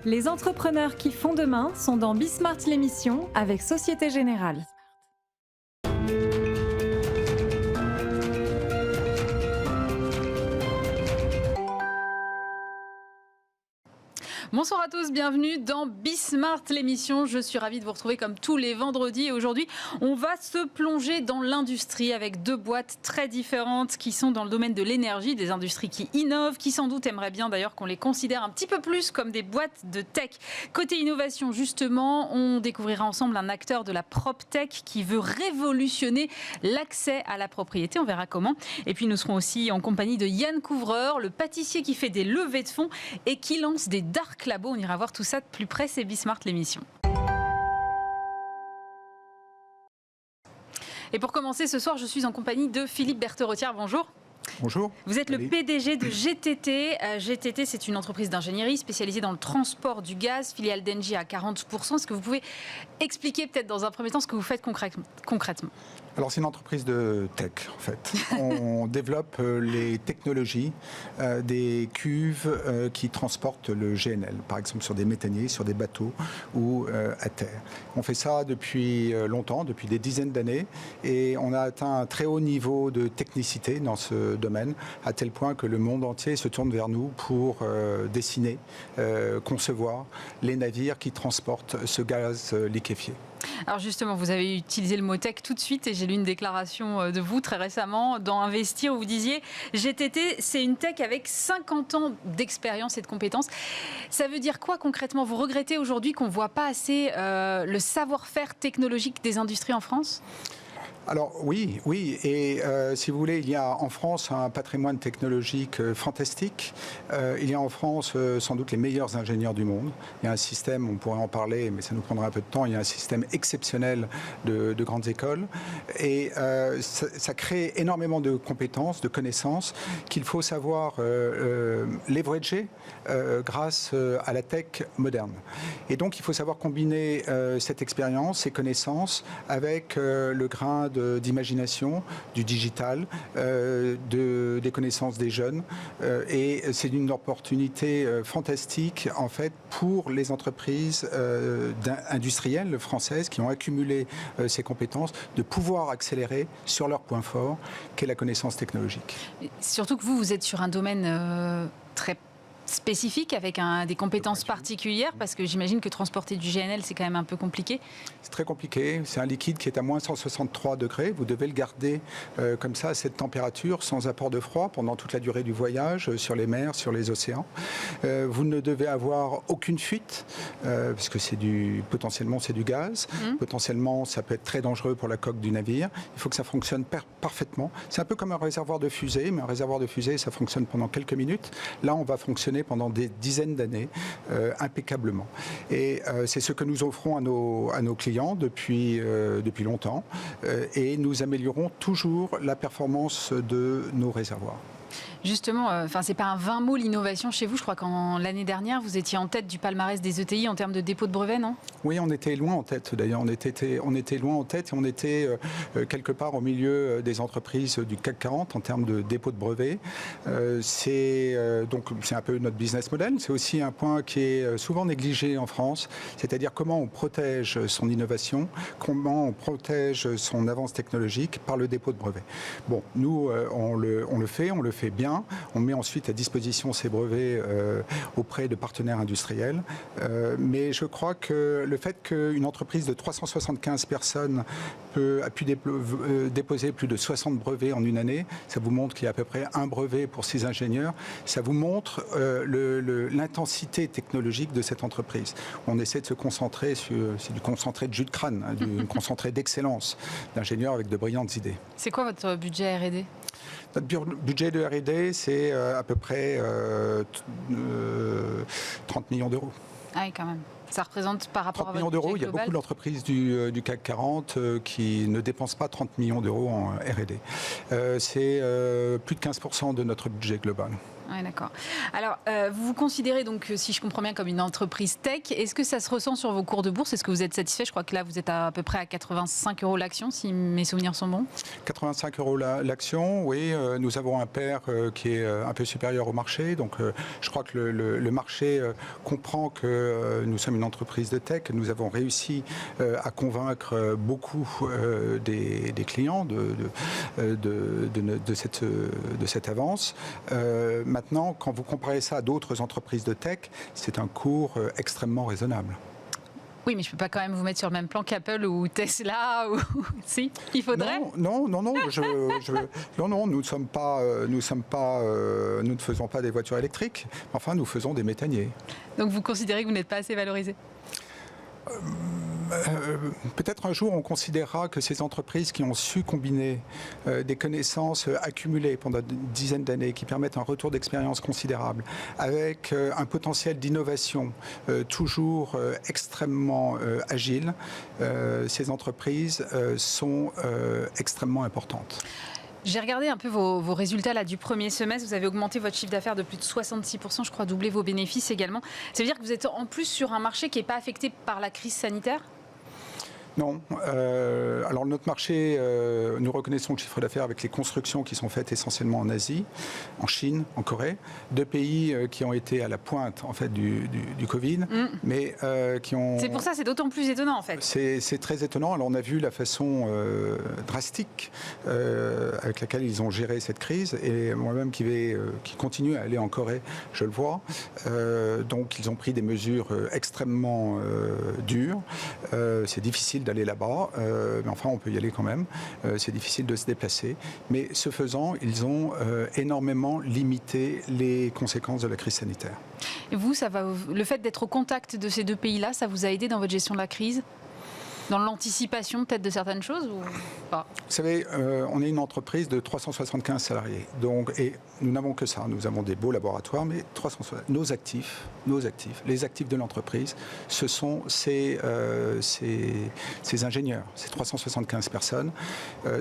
Les entrepreneurs qui font demain sont dans Bismart l'émission avec Société Générale. Bonsoir à tous, bienvenue dans Bismart l'émission. Je suis ravie de vous retrouver comme tous les vendredis. Et aujourd'hui, on va se plonger dans l'industrie avec deux boîtes très différentes qui sont dans le domaine de l'énergie, des industries qui innovent, qui sans doute aimeraient bien d'ailleurs qu'on les considère un petit peu plus comme des boîtes de tech. Côté innovation, justement, on découvrira ensemble un acteur de la PropTech qui veut révolutionner l'accès à la propriété. On verra comment. Et puis nous serons aussi en compagnie de Yann Couvreur, le pâtissier qui fait des levées de fonds et qui lance des dark labos. On ira voir tout ça de plus près, c'est Bismart l'émission. Et pour commencer, ce soir, je suis en compagnie de Philippe Berthe-Rottière. Bonjour. Bonjour. Vous êtes le PDG de GTT. GTT, c'est une entreprise d'ingénierie spécialisée dans le transport du gaz, filiale d'Engie à 40%. Est-ce que vous pouvez expliquer peut-être dans un premier temps ce que vous faites concrètement ? Alors c'est une entreprise de tech en fait. On développe les technologies des cuves qui transportent le GNL, par exemple sur des méthaniers, sur des bateaux ou à terre. On fait ça depuis longtemps, depuis des dizaines d'années, et on a atteint un très haut niveau de technicité dans ce domaine, à tel point que le monde entier se tourne vers nous pour dessiner, concevoir les navires qui transportent ce gaz liquéfié. Alors justement, vous avez utilisé le mot tech tout de suite et j'ai lu une déclaration de vous très récemment dans Investir où vous disiez GTT, c'est une tech avec 50 ans d'expérience et de compétences. Ça veut dire quoi concrètement ? Vous regrettez aujourd'hui qu'on ne voit pas assez le savoir-faire technologique des industries en France ? Alors oui, et si vous voulez, il y a en France un patrimoine technologique fantastique. Il y a en France sans doute les meilleurs ingénieurs du monde. Il y a un système, on pourrait en parler, mais ça nous prendra un peu de temps, il y a un système exceptionnel de grandes écoles. Et ça crée énormément de compétences, de connaissances qu'il faut savoir leverager grâce à la tech moderne. Et donc il faut savoir combiner cette expérience, ces connaissances avec le grain d'imagination, du digital, des connaissances des jeunes. Et c'est une opportunité fantastique, en fait, pour les entreprises industrielles françaises qui ont accumulé ces compétences, de pouvoir accélérer sur leur point fort, qu'est la connaissance technologique. Surtout que vous êtes sur un domaine très spécifique avec des compétences particulières parce que j'imagine que transporter du GNL c'est quand même un peu compliqué. C'est très compliqué, c'est un liquide qui est à moins 163 degrés, vous devez le garder comme ça à cette température sans apport de froid pendant toute la durée du voyage sur les mers, sur les océans. Vous ne devez avoir aucune fuite parce que potentiellement c'est du gaz, potentiellement ça peut être très dangereux pour la coque du navire, il faut que ça fonctionne parfaitement. C'est un peu comme un réservoir de fusée, mais un réservoir de fusée ça fonctionne pendant quelques minutes. Là on va fonctionner pendant des dizaines d'années impeccablement. Et c'est ce que nous offrons à nos clients depuis longtemps et nous améliorons toujours la performance de nos réservoirs. Justement, c'est pas un vain mot l'innovation chez vous. Je crois qu'en l'année dernière, vous étiez en tête du palmarès des ETI en termes de dépôt de brevets, non ? Oui, on était loin en tête d'ailleurs. On était loin en tête et on était quelque part au milieu des entreprises du CAC 40 en termes de dépôt de brevets. C'est un peu notre business model. C'est aussi un point qui est souvent négligé en France, c'est-à-dire comment on protège son innovation, comment on protège son avance technologique par le dépôt de brevets. Bon, nous, on le fait bien. On met ensuite à disposition ces brevets auprès de partenaires industriels. Mais je crois que le fait qu'une entreprise de 375 personnes a pu déposer plus de 60 brevets en une année, ça vous montre qu'il y a à peu près un brevet pour 6 ingénieurs. Ça vous montre l'intensité technologique de cette entreprise. On essaie de se concentrer c'est du concentré de jus de crâne, du concentré d'excellence d'ingénieurs avec de brillantes idées. C'est quoi votre budget R&D ? Notre budget de R&D, c'est à peu près 30 millions d'euros. Ah oui, quand même. Ça représente par rapport à votre budget global ? 30 millions d'euros, il y a beaucoup d'entreprises du CAC 40 qui ne dépensent pas 30 millions d'euros en R&D. C'est plus de 15% de notre budget global. Ouais, d'accord. Alors, vous vous considérez donc, si je comprends bien, comme une entreprise tech. Est-ce que ça se ressent sur vos cours de bourse? Est-ce que vous êtes satisfait? Je crois que là, vous êtes à peu près à 85 € l'action, si mes souvenirs sont bons. 85 € l'action, oui. Nous avons un PER qui est un peu supérieur au marché. Donc, je crois que le marché comprend que nous sommes une entreprise de tech. Nous avons réussi à convaincre beaucoup des clients de cette avance. Maintenant, quand vous comparez ça à d'autres entreprises de tech, c'est un cours extrêmement raisonnable. Oui, mais je ne peux pas quand même vous mettre sur le même plan qu'Apple ou Tesla ou si, il faudrait. Non, nous ne faisons pas des voitures électriques. Enfin, nous faisons des méthaniers. Donc vous considérez que vous n'êtes pas assez valorisé? Peut-être un jour on considérera que ces entreprises qui ont su combiner des connaissances accumulées pendant une dizaine d'années, qui permettent un retour d'expérience considérable, avec un potentiel d'innovation toujours extrêmement agile, ces entreprises sont extrêmement importantes. J'ai regardé un peu vos résultats là, du premier semestre. Vous avez augmenté votre chiffre d'affaires de plus de 66%, je crois, doublé vos bénéfices également. Ça veut dire que vous êtes en plus sur un marché qui n'est pas affecté par la crise sanitaire? Non. Alors notre marché, nous reconnaissons le chiffre d'affaires avec les constructions qui sont faites essentiellement en Asie, en Chine, en Corée, deux pays qui ont été à la pointe en fait du Covid, mais qui ont. C'est pour ça, c'est d'autant plus étonnant en fait. C'est très étonnant. Alors on a vu la façon drastique avec laquelle ils ont géré cette crise, et moi-même qui continue à aller en Corée, je le vois. Donc ils ont pris des mesures extrêmement dures. C'est difficile d'aller là-bas, mais enfin on peut y aller quand même. C'est difficile de se déplacer, mais ce faisant, ils ont énormément limité les conséquences de la crise sanitaire. Et vous, le fait d'être au contact de ces deux pays-là, ça vous a aidé dans votre gestion de la crise? Dans l'anticipation peut-être de certaines choses ou pas? Vous savez, on est une entreprise de 375 salariés. Donc, et nous n'avons que ça. Nous avons des beaux laboratoires, mais nos actifs, les actifs de l'entreprise, ce sont ces ingénieurs, ces 375 personnes.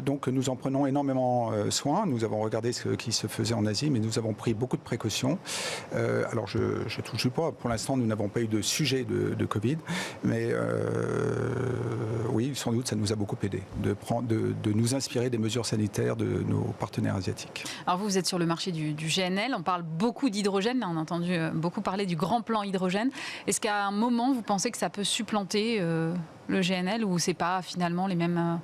Donc nous en prenons énormément soin. Nous avons regardé ce qui se faisait en Asie, mais nous avons pris beaucoup de précautions. Alors je ne touche pas. Pour l'instant, nous n'avons pas eu de sujet de Covid, mais oui, sans doute, ça nous a beaucoup aidé de nous inspirer des mesures sanitaires de nos partenaires asiatiques. Alors vous êtes sur le marché du GNL, on parle beaucoup d'hydrogène, on a entendu beaucoup parler du grand plan hydrogène. Est-ce qu'à un moment, vous pensez que ça peut supplanter le GNL ou c'est pas finalement les mêmes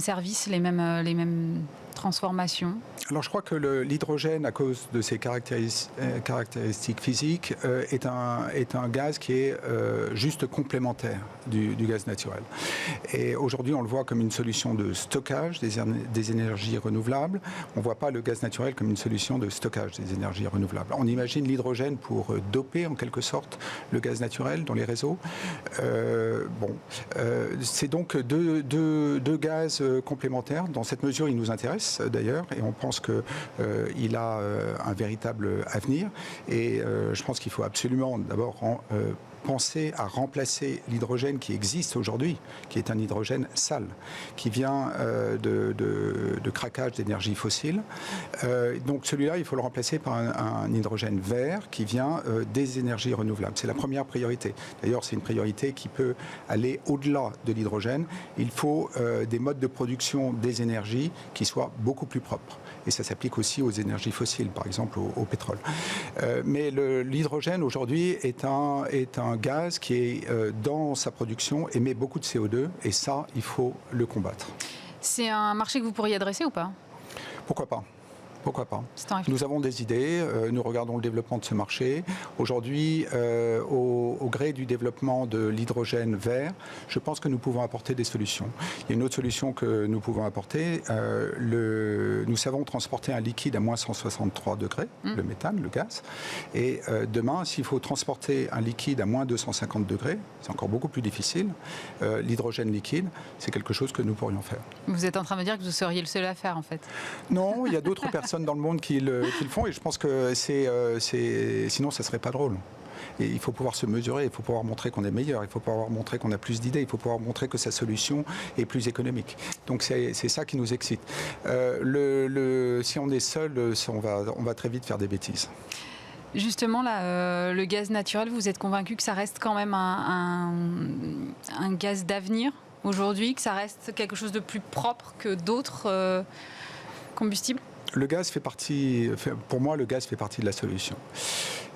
services, les mêmes transformation? Alors je crois que l'hydrogène, à cause de ses caractéristiques physiques, est un gaz qui est juste complémentaire du gaz naturel. Et aujourd'hui, on le voit comme une solution de stockage des énergies renouvelables. On ne voit pas le gaz naturel comme une solution de stockage des énergies renouvelables. On imagine l'hydrogène pour doper en quelque sorte le gaz naturel dans les réseaux. C'est donc deux gaz complémentaires. Dans cette mesure, ils nous intéressent d'ailleurs, et on pense qu'il a un véritable avenir. Et je pense qu'il faut absolument d'abord penser à remplacer l'hydrogène qui existe aujourd'hui, qui est un hydrogène sale, qui vient de craquage d'énergie fossile. Donc celui-là, il faut le remplacer par un hydrogène vert qui vient des énergies renouvelables. C'est la première priorité. D'ailleurs, c'est une priorité qui peut aller au-delà de l'hydrogène. Il faut des modes de production des énergies qui soient beaucoup plus propres. Et ça s'applique aussi aux énergies fossiles, par exemple au pétrole. Mais l'hydrogène, aujourd'hui, est un gaz qui est dans sa production émet beaucoup de CO2 et ça, il faut le combattre. C'est un marché que vous pourriez adresser ou pas? Pourquoi pas? Pourquoi pas? Nous avons des idées, nous regardons le développement de ce marché. Aujourd'hui, au gré du développement de l'hydrogène vert, je pense que nous pouvons apporter des solutions. Il y a une autre solution que nous pouvons apporter. Nous savons transporter un liquide à moins 163 degrés, le méthane, le gaz. Et demain, s'il faut transporter un liquide à moins 250 degrés, c'est encore beaucoup plus difficile. L'hydrogène liquide, c'est quelque chose que nous pourrions faire. Vous êtes en train de me dire que vous seriez le seul à faire, en fait? Non, il y a d'autres personnes dans le monde qui le font et je pense que sinon ça serait pas drôle. Et il faut pouvoir se mesurer, il faut pouvoir montrer qu'on est meilleur, il faut pouvoir montrer qu'on a plus d'idées, il faut pouvoir montrer que sa solution est plus économique. Donc c'est ça qui nous excite. Si on est seul, on va très vite faire des bêtises. Justement, là, le gaz naturel, vous êtes convaincu que ça reste quand même un gaz d'avenir aujourd'hui, que ça reste quelque chose de plus propre que d'autres combustibles ? Le gaz fait partie, pour moi, le gaz fait partie de la solution.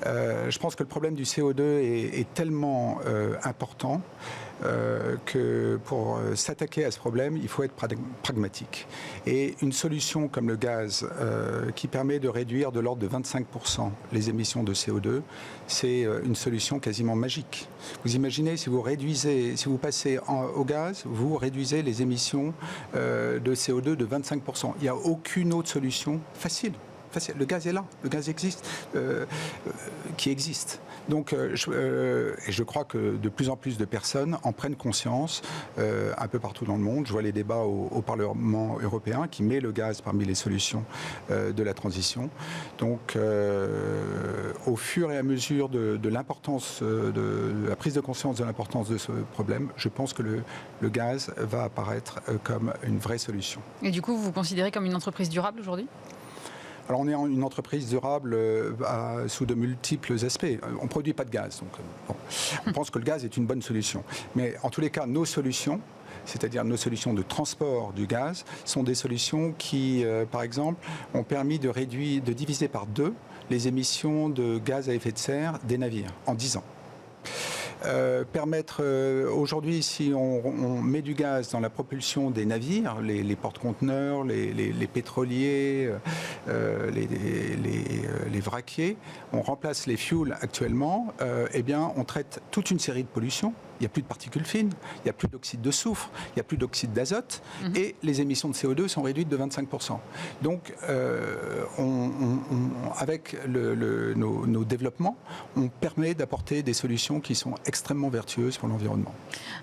Je pense que le problème du CO2 est tellement important que pour s'attaquer à ce problème, il faut être pragmatique. Et une solution comme le gaz qui permet de réduire de l'ordre de 25% les émissions de CO2, c'est une solution quasiment magique. Vous imaginez, si vous passez au gaz, vous réduisez les émissions de CO2 de 25%. Il n'y a aucune autre solution facile. Le gaz est là, le gaz existe, qui existe. Donc, je crois que de plus en plus de personnes en prennent conscience un peu partout dans le monde. Je vois les débats au Parlement européen qui met le gaz parmi les solutions de la transition. Donc, au fur et à mesure de l'importance, de la prise de conscience de l'importance de ce problème, je pense que le gaz va apparaître comme une vraie solution. Et du coup, vous vous considérez comme une entreprise durable aujourd'hui ? Alors on est une entreprise durable sous de multiples aspects. On ne produit pas de gaz, donc on pense que le gaz est une bonne solution. Mais en tous les cas, nos solutions, c'est-à-dire nos solutions de transport du gaz, sont des solutions qui, par exemple, ont permis de diviser par 2 les émissions de gaz à effet de serre des navires en 10 ans. Aujourd'hui, si on met du gaz dans la propulsion des navires, les porte-conteneurs, les pétroliers, les vraquiers, on remplace les fuels actuellement, eh bien, on traite toute une série de pollutions. Il n'y a plus de particules fines, il n'y a plus d'oxyde de soufre, il n'y a plus d'oxyde d'azote et les émissions de CO2 sont réduites de 25%. Donc, avec nos développements, on permet d'apporter des solutions qui sont extrêmement vertueuses pour l'environnement.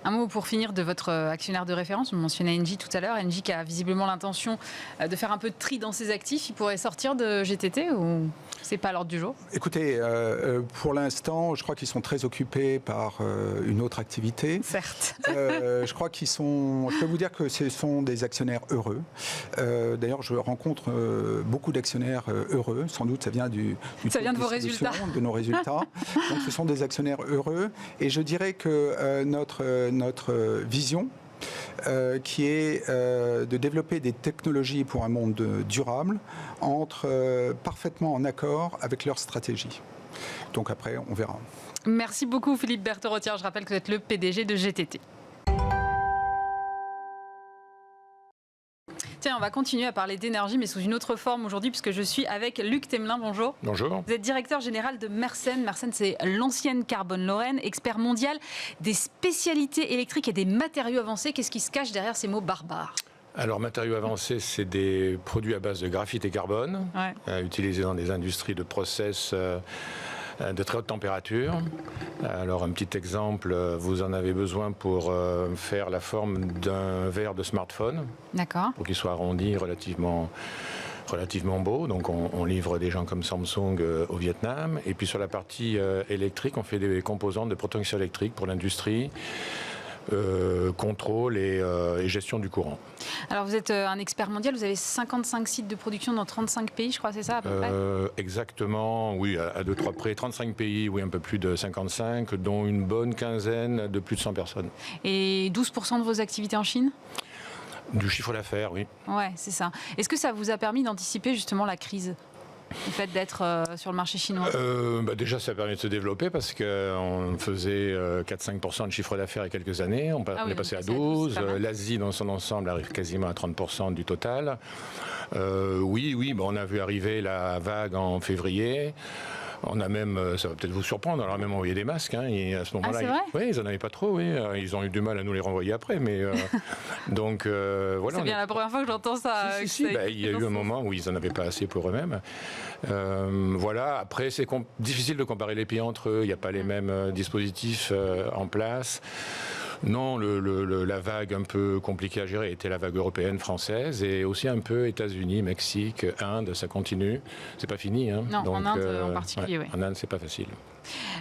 Un mot pour finir de votre actionnaire de référence. On mentionnait Engie tout à l'heure. Engie qui a visiblement l'intention de faire un peu de tri dans ses actifs. Il pourrait sortir de GTT ou c'est pas à l'ordre du jour ? Écoutez, pour l'instant, je crois qu'ils sont très occupés par une autre activité. Certes. Je crois qu'ils sont... Je peux vous dire que ce sont des actionnaires heureux. D'ailleurs, je rencontre beaucoup d'actionnaires heureux. Sans doute, ça vient ça vient de vos résultats. De nos résultats. Donc, ce sont des actionnaires heureux. Et je dirais que notre vision, qui est de développer des technologies pour un monde durable, entre parfaitement en accord avec leur stratégie. Donc après, on verra. Merci beaucoup Philippe Berthe-Rotière. Je rappelle que vous êtes le PDG de GTT. Tiens, on va continuer à parler d'énergie, mais sous une autre forme aujourd'hui, puisque je suis avec Luc Temelin. Bonjour. Bonjour. Vous êtes directeur général de Mersen. Mersen, c'est l'ancienne Carbone Lorraine, expert mondial des spécialités électriques et des matériaux avancés. Qu'est-ce qui se cache derrière ces mots barbares ? Alors, matériaux avancés, c'est des produits à base de graphite et carbone, utilisés dans des industries de process de très haute température. Alors, un petit exemple, vous en avez besoin pour faire la forme d'un verre de smartphone. D'accord. Pour qu'il soit arrondi relativement beau. Donc, on livre des gens comme Samsung au Vietnam. Et puis, sur la partie électrique, on fait des composantes de protection électrique pour l'industrie. Contrôle et gestion du courant. Alors vous êtes un expert mondial, vous avez 55 sites de production dans 35 pays, je crois, c'est ça à peu près ? Exactement, oui, à 2-3 près. 35 pays, oui, un peu plus de 55, dont une bonne quinzaine de plus de 100 personnes. Et 12% de vos activités en Chine ? Du chiffre d'affaires, oui. Ouais, c'est ça. Est-ce que ça vous a permis d'anticiper justement la crise ? Le fait d'être sur le marché chinois ? Déjà, ça permet de se développer parce qu'on faisait 4-5% de chiffre d'affaires il y a quelques années. On est passé à 12. L'Asie, dans son ensemble, arrive quasiment à 30% du total. Oui, on a vu arriver la vague en février. On a même, ça va peut-être vous surprendre, on a même envoyé des masques. Et à ce moment-là, ils n'en avaient pas trop. Oui. Ils ont eu du mal à nous les renvoyer après. Mais, donc, voilà. C'est bien la première fois que j'entends ça. Si. Il y a eu un moment où ils n'en avaient pas assez pour eux-mêmes. Voilà. Après, c'est difficile de comparer les pays entre eux. Il n'y a pas les mêmes dispositifs en place. Non, la vague un peu compliquée à gérer était la vague européenne, française, et aussi un peu États-Unis, Mexique, Inde, ça continue. C'est pas fini. Non, donc, en Inde en particulier, oui. En Inde, c'est pas facile.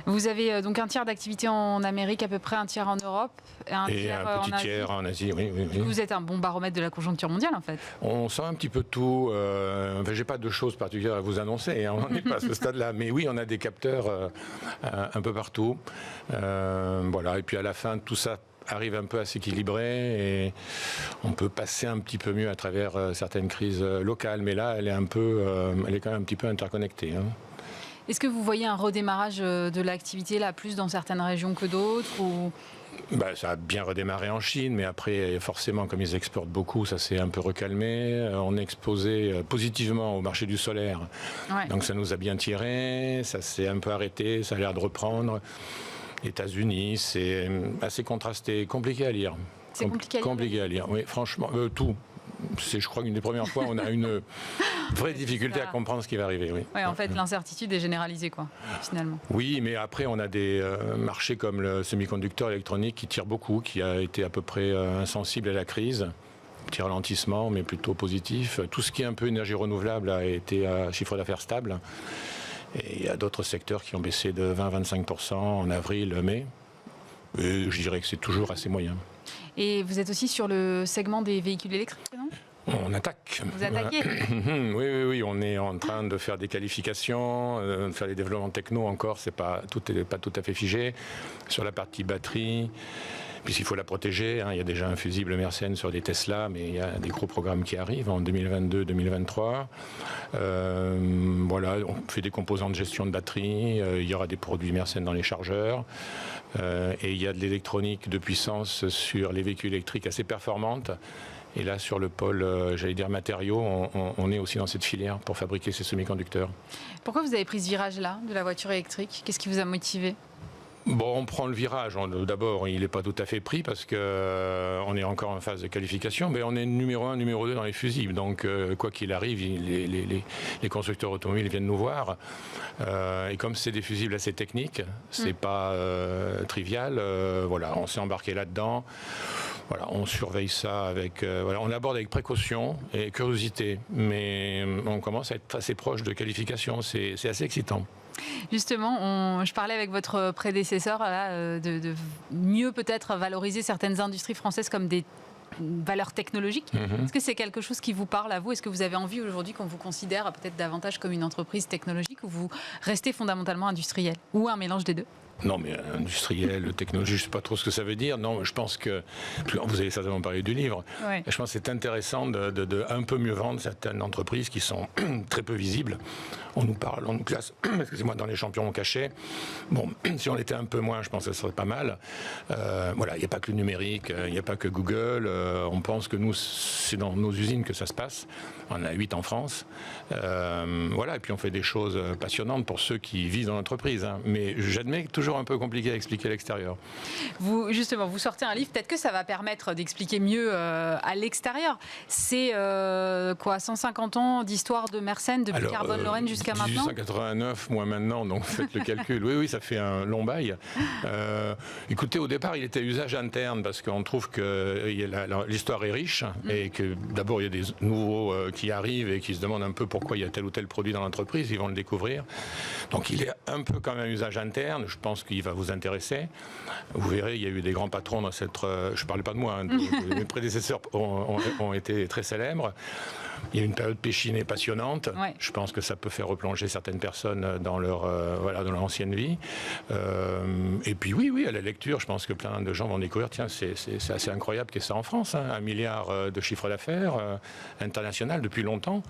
Vous avez donc un tiers d'activité en Amérique, à peu près un tiers en Europe, et un petit tiers en Asie. Oui. Vous êtes un bon baromètre de la conjoncture mondiale, en fait. On sent un petit peu tout. J'ai pas de choses particulières à vous annoncer. On n'en est pas à ce stade-là. Mais oui, on a des capteurs un peu partout. Voilà. Et puis à la fin, tout ça arrive un peu à s'équilibrer et on peut passer un petit peu mieux à travers certaines crises locales. Mais là, elle est quand même un petit peu interconnectée. Est-ce que vous voyez un redémarrage de l'activité là plus dans certaines régions que d'autres ou... Ça a bien redémarré en Chine, mais après, forcément, comme ils exportent beaucoup, ça s'est un peu recalmé. On est exposé positivement au marché du solaire, donc ça nous a bien tiré, ça s'est un peu arrêté, ça a l'air de reprendre. États-Unis, c'est assez contrasté, compliqué à lire. C'est compliqué à lire, oui, franchement, tout. C'est, je crois, une des premières fois où on a une vraie difficulté à comprendre ce qui va arriver. Oui. Ouais, en fait, l'incertitude est généralisée, quoi, finalement. Oui, mais après, on a des marchés comme le semi-conducteur électronique qui tire beaucoup, qui a été à peu près insensible à la crise. Petit ralentissement, mais plutôt positif. Tout ce qui est un peu énergie renouvelable a été à chiffre d'affaires stable. Et il y a d'autres secteurs qui ont baissé de 20-25% en avril, mai. Et je dirais que c'est toujours assez moyen. Et vous êtes aussi sur le segment des véhicules électriques, non ? On attaque. Vous attaquez ? Oui, on est en train de faire des qualifications, de faire des développements techno encore, tout n'est pas tout à fait figé. Sur la partie batterie, puisqu'il faut la protéger, il y a déjà un fusible Mersenne sur des Tesla, mais il y a des gros programmes qui arrivent en 2022-2023. Voilà, on fait des composants de gestion de batterie, il y aura des produits Mersenne dans les chargeurs, et il y a de l'électronique de puissance sur les véhicules électriques assez performante. Et là, sur le pôle, matériaux, on est aussi dans cette filière pour fabriquer ces semi-conducteurs. Pourquoi vous avez pris ce virage-là de la voiture électrique ? Qu'est-ce qui vous a motivé ? Bon, on prend le virage. D'abord, il n'est pas tout à fait pris parce qu'on est encore en phase de qualification, mais on est numéro 1, numéro 2 dans les fusibles. Donc, quoi qu'il arrive, les constructeurs automobiles viennent nous voir. Et comme c'est des fusibles assez techniques, c'est pas trivial. Voilà, on s'est embarqué là-dedans. Voilà, on surveille ça on aborde avec précaution et curiosité, mais on commence à être assez proche de qualification. C'est assez excitant. Justement, je parlais avec votre prédécesseur là, de mieux peut-être valoriser certaines industries françaises comme des valeurs technologiques. Est-ce que c'est quelque chose qui vous parle à vous ? Est-ce que vous avez envie aujourd'hui qu'on vous considère peut-être davantage comme une entreprise technologique ou vous restez fondamentalement industriel ou un mélange des deux ? Non, mais industriel, technologie, je ne sais pas trop ce que ça veut dire. Non, je pense que, vous avez certainement parlé du livre, je pense que c'est intéressant de un peu mieux vendre certaines entreprises qui sont très peu visibles. On nous classe, excusez-moi, dans les champions cachés. Bon, si on était un peu moins, je pense que ça serait pas mal. Voilà, il n'y a pas que le numérique, il n'y a pas que Google. On pense que nous, c'est dans nos usines que ça se passe. On a 8 en France. Voilà, et puis on fait des choses passionnantes pour ceux qui vivent dans l'entreprise. Mais j'admets que toujours un peu compliqué à expliquer à l'extérieur. Vous sortez un livre, peut-être que ça va permettre d'expliquer mieux à l'extérieur. C'est 150 ans d'histoire de Mersenne depuis Carbone-Lorraine jusqu'à maintenant ? 1889, moi maintenant, donc faites le calcul. Oui, ça fait un long bail. Écoutez, au départ, il était à usage interne parce qu'on trouve que l'histoire est riche et que d'abord, il y a des nouveaux qui arrivent et qui se demandent un peu pourquoi il y a tel ou tel produit dans l'entreprise. Ils vont le découvrir. Donc, il est un peu comme un usage interne. Je pense qu'il va vous intéresser. Vous verrez, il y a eu des grands patrons dans cette... je ne parlais pas de moi, mes prédécesseurs ont été très célèbres. Il y a une période péchinée passionnante. Ouais. Je pense que ça peut faire replonger certaines personnes dans leur ancienne vie. Et puis oui, à la lecture, je pense que plein de gens vont découvrir, tiens, c'est assez incroyable qu'il y ait ça en France, 1 milliard de chiffre d'affaires international depuis longtemps.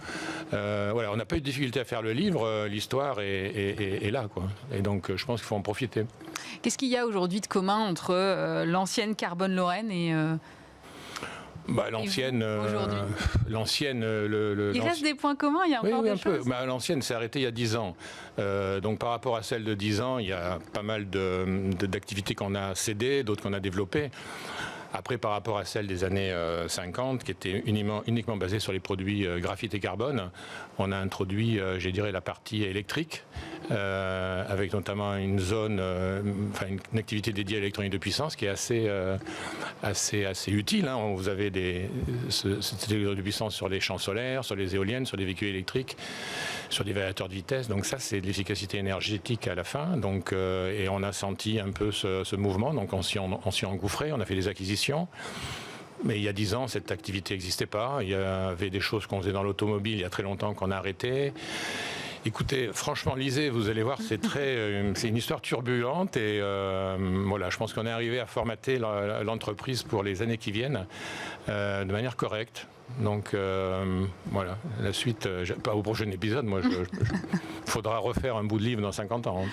On n'a pas eu de difficulté à faire le livre, l'histoire est là, quoi. Et donc, je pense qu'il faut en profiter. Qu'est-ce qu'il y a aujourd'hui de commun entre l'ancienne Carbone-Lorraine et... l'ancienne, il reste des points communs, il y a encore des choses. L'ancienne s'est arrêtée il y a 10 ans. Donc par rapport à celle de 10 ans, il y a pas mal d'activités qu'on a cédées, d'autres qu'on a développées. Après, par rapport à celle des années 50, qui était uniquement basée sur les produits graphite et carbone, on a introduit, la partie électrique, avec notamment une zone, une activité dédiée à l'électronique de puissance qui est assez utile. Hein. Vous avez cette électronique de puissance sur les champs solaires, sur les éoliennes, sur les véhicules électriques, sur des variateurs de vitesse. Donc ça, c'est de l'efficacité énergétique à la fin. Donc, et on a senti un peu ce mouvement. Donc on s'y est engouffré, on a fait des acquisitions. Mais il y a 10 ans, cette activité n'existait pas. Il y avait des choses qu'on faisait dans l'automobile il y a très longtemps qu'on a arrêté. Écoutez, franchement, lisez, vous allez voir, c'est une histoire turbulente et voilà, je pense qu'on est arrivé à formater l'entreprise pour les années qui viennent de manière correcte. Donc voilà, la suite, pas au prochain épisode, il faudra refaire un bout de livre dans 50 ans.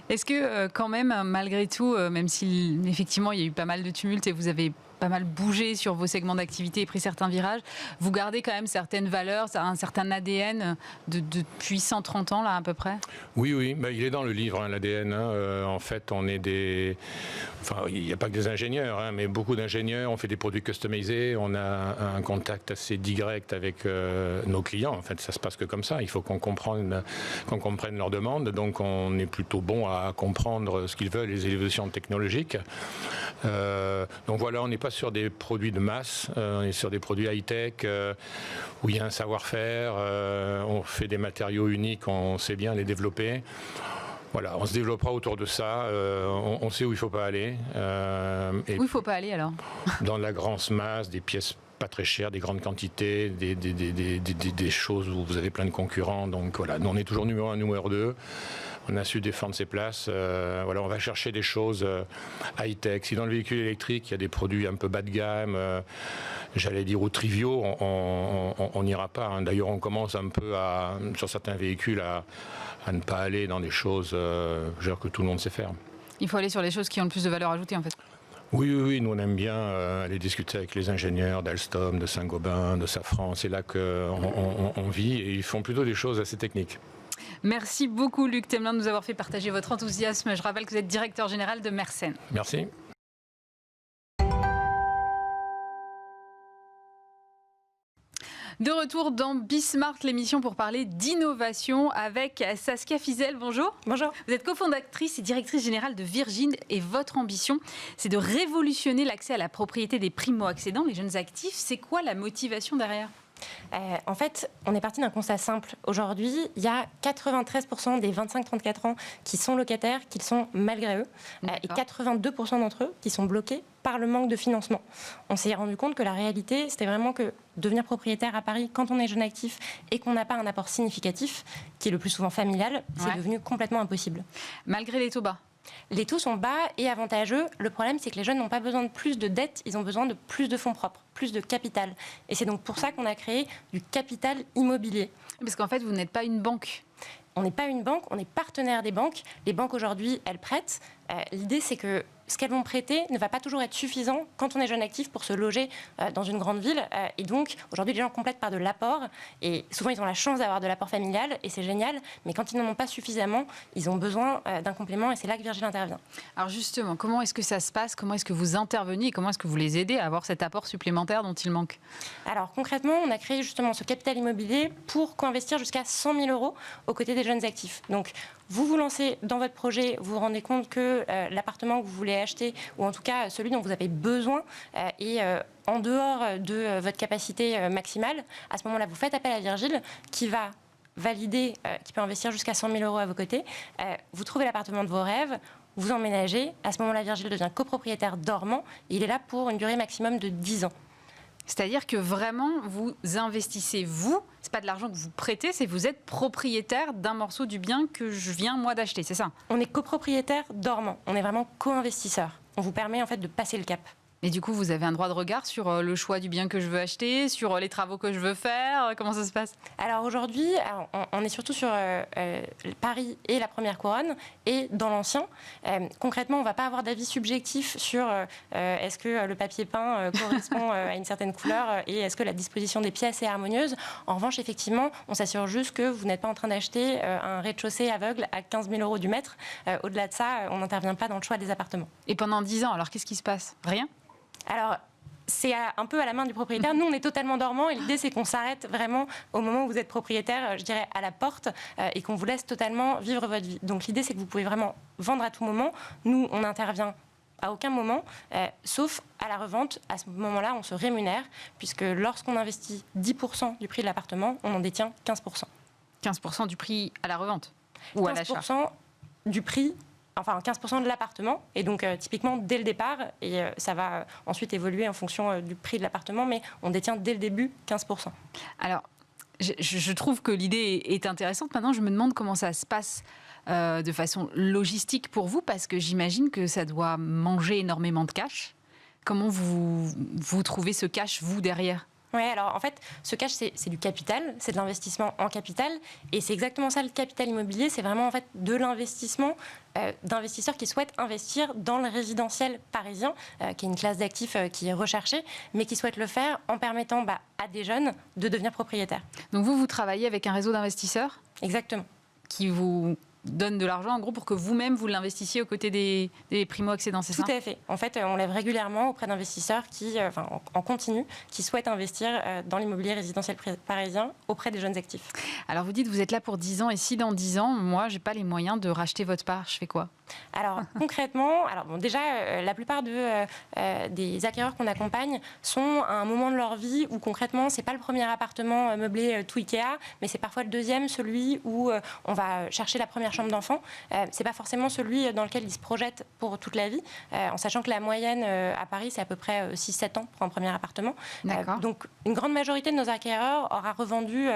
Est-ce que quand même, malgré tout, même si effectivement il y a eu pas mal de tumulte et vous avez pas mal bougé sur vos segments d'activité et pris certains virages, vous gardez quand même certaines valeurs, un certain ADN depuis 130 ans là à peu près? Oui, il est dans le livre, l'ADN. En fait, on est il n'y a pas que des ingénieurs, mais beaucoup d'ingénieurs. On fait des produits customisés, on a un contact assez direct avec nos clients. En fait, ça se passe que comme ça. Il faut qu'on comprenne leurs demandes. Donc, on est plutôt bon à comprendre ce qu'ils veulent, les évolutions technologiques. Donc voilà, on n'est pas sur des produits de masse, on est sur des produits high-tech où il y a un savoir-faire, on fait des matériaux uniques, on sait bien les développer. Voilà, on se développera autour de ça, on sait où il ne faut pas aller. Où il ne faut pas aller alors? Dans la grande masse, des pièces pas très chères, des grandes quantités, des choses où vous avez plein de concurrents. Donc voilà, nous on est toujours numéro 1, numéro 2. On a su défendre ses places. Voilà, on va chercher des choses high-tech. Si dans le véhicule électrique, il y a des produits un peu bas de gamme, j'allais dire, ou triviaux, on n'ira pas. Hein. D'ailleurs, on commence un peu sur certains véhicules à ne pas aller dans des choses que tout le monde sait faire. Il faut aller sur les choses qui ont le plus de valeur ajoutée en fait. Oui, nous on aime bien aller discuter avec les ingénieurs d'Alstom, de Saint-Gobain, de Safran. C'est là qu'on vit et ils font plutôt des choses assez techniques. Merci beaucoup Luc Temelin de nous avoir fait partager votre enthousiasme. Je rappelle que vous êtes directeur général de Mersen. Merci. De retour dans Bismart, l'émission pour parler d'innovation avec Saskia Fizel. Bonjour. Bonjour. Vous êtes cofondatrice et directrice générale de Virgin et votre ambition, c'est de révolutionner l'accès à la propriété des primo-accédants, les jeunes actifs. C'est quoi la motivation derrière ? En fait, on est parti d'un constat simple. Aujourd'hui, il y a 93% des 25-34 ans qui sont locataires, qui le sont malgré eux, et 82% d'entre eux qui sont bloqués par le manque de financement. On s'est rendu compte que la réalité, c'était vraiment que devenir propriétaire à Paris quand on est jeune actif et qu'on n'a pas un apport significatif, qui est le plus souvent familial, c'est devenu complètement impossible. Malgré les taux bas? Les taux sont bas et avantageux. Le problème, c'est que les jeunes n'ont pas besoin de plus de dettes, ils ont besoin de plus de fonds propres, plus de capital. Et c'est donc pour ça qu'on a créé du capital immobilier. Parce qu'en fait, vous n'êtes pas une banque. On n'est pas une banque, on est partenaire des banques. Les banques aujourd'hui, elles prêtent. L'idée, c'est que ce qu'elles vont prêter ne va pas toujours être suffisant quand on est jeune actif pour se loger dans une grande ville. Et donc, aujourd'hui, les gens complètent par de l'apport. Et souvent, ils ont la chance d'avoir de l'apport familial et c'est génial. Mais quand ils n'en ont pas suffisamment, ils ont besoin d'un complément et c'est là que Virgin intervient. Alors justement, comment est-ce que ça se passe? Comment est-ce que vous intervenez et comment est-ce que vous les aidez à avoir cet apport supplémentaire dont il manque? Alors concrètement, on a créé justement ce capital immobilier pour co-investir jusqu'à 100 000 € aux côtés des jeunes actifs. Donc, vous vous lancez dans votre projet, vous vous rendez compte que l'appartement que vous voulez acheter, ou en tout cas celui dont vous avez besoin, est en dehors de votre capacité maximale. À ce moment-là, vous faites appel à Virgin qui va valider, qui peut investir jusqu'à 100 000 € à vos côtés. Vous trouvez l'appartement de vos rêves, vous emménagez. À ce moment-là, Virgin devient copropriétaire dormant. Et il est là pour une durée maximum de 10 ans. C'est-à-dire que vraiment, vous investissez, c'est pas de l'argent que vous prêtez, c'est vous êtes propriétaire d'un morceau du bien que je viens, moi, d'acheter, c'est ça? On est copropriétaire dormant, on est vraiment co-investisseur. On vous permet en fait de passer le cap. Et du coup, vous avez un droit de regard sur le choix du bien que je veux acheter, sur les travaux que je veux faire. Comment ça se passe? Alors aujourd'hui, on est surtout sur Paris et la première couronne et dans l'ancien. Concrètement, on ne va pas avoir d'avis subjectif sur est-ce que le papier peint correspond à une certaine couleur et est-ce que la disposition des pièces est harmonieuse. En revanche, effectivement, on s'assure juste que vous n'êtes pas en train d'acheter un rez-de-chaussée aveugle à 15 000 € du mètre. Au-delà de ça, on n'intervient pas dans le choix des appartements. Et pendant 10 ans, alors qu'est-ce qui se passe? Rien? Alors, c'est un peu à la main du propriétaire. Nous, on est totalement dormant et l'idée, c'est qu'on s'arrête vraiment au moment où vous êtes propriétaire, je dirais à la porte, et qu'on vous laisse totalement vivre votre vie. Donc l'idée, c'est que vous pouvez vraiment vendre à tout moment. Nous, on intervient à aucun moment, sauf à la revente. À ce moment-là, on se rémunère, puisque lorsqu'on investit 10% du prix de l'appartement, on en détient 15%. 15% du prix à la revente ou à l'achat? 15% du prix, enfin 15% de l'appartement, et donc typiquement dès le départ, et ça va ensuite évoluer en fonction du prix de l'appartement, mais on détient dès le début 15%. Alors, je trouve que l'idée est intéressante. Maintenant, je me demande comment ça se passe de façon logistique pour vous, parce que j'imagine que ça doit manger énormément de cash. Comment vous trouvez ce cash, vous, derrière ? Oui, alors en fait, ce cash, c'est du capital, c'est de l'investissement en capital, et c'est exactement ça le capital immobilier, c'est vraiment en fait de l'investissement d'investisseurs qui souhaitent investir dans le résidentiel parisien, qui est une classe d'actifs qui est recherchée, mais qui souhaitent le faire en permettant à des jeunes de devenir propriétaires. Donc vous travaillez avec un réseau d'investisseurs ? Exactement. Qui vous donne de l'argent, en gros, pour que vous-même, vous l'investissiez aux côtés des primo-accédants, c'est ça ? Tout à fait. En fait, on lève régulièrement auprès d'investisseurs en continu, qui souhaitent investir dans l'immobilier résidentiel parisien auprès des jeunes actifs. Alors, vous dites, vous êtes là pour 10 ans, et si dans 10 ans, moi, j'ai pas les moyens de racheter votre part, je fais quoi ? Alors, concrètement, déjà, la plupart des acquéreurs qu'on accompagne sont à un moment de leur vie où, concrètement, c'est pas le premier appartement meublé tout Ikea, mais c'est parfois le deuxième, celui où on va chercher la première chambre d'enfant. C'est pas forcément celui dans lequel ils se projettent pour toute la vie, en sachant que la moyenne à Paris, c'est à peu près 6-7 ans pour un premier appartement. Donc, une grande majorité de nos acquéreurs aura revendu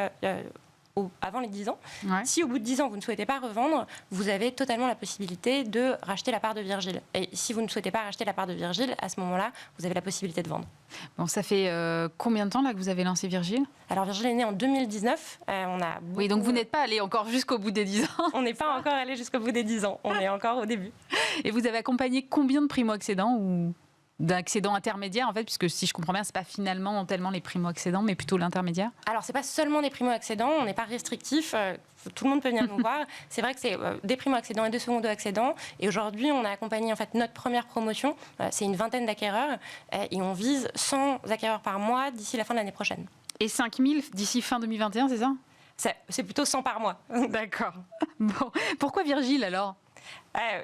avant les 10 ans. Ouais. Si au bout de 10 ans, vous ne souhaitez pas revendre, vous avez totalement la possibilité de racheter la part de Virgile. Et si vous ne souhaitez pas racheter la part de Virgile, à ce moment-là, vous avez la possibilité de vendre. Bon, ça fait combien de temps là que vous avez lancé Virgile ? Alors Virgile est né en 2019. Oui, donc vous n'êtes pas allé encore jusqu'au bout des 10 ans. On n'est pas encore allé jusqu'au bout des 10 ans. On est encore au début. Et vous avez accompagné combien de primo-accédants ou d'accédants intermédiaires, en fait, puisque si je comprends bien, c'est pas finalement tellement les primo-accédants, mais plutôt l'intermédiaire. Alors, c'est pas seulement des primo-accédants, on n'est pas restrictif, tout le monde peut venir nous voir. C'est vrai que c'est des primo-accédants et des secondo-accédants. Et aujourd'hui, on a accompagné en fait notre première promotion, c'est une vingtaine d'acquéreurs, et on vise 100 acquéreurs par mois d'ici la fin de l'année prochaine. Et 5000 d'ici fin 2021, c'est ça ? C'est plutôt 100 par mois. D'accord. Bon, pourquoi Virgile alors ?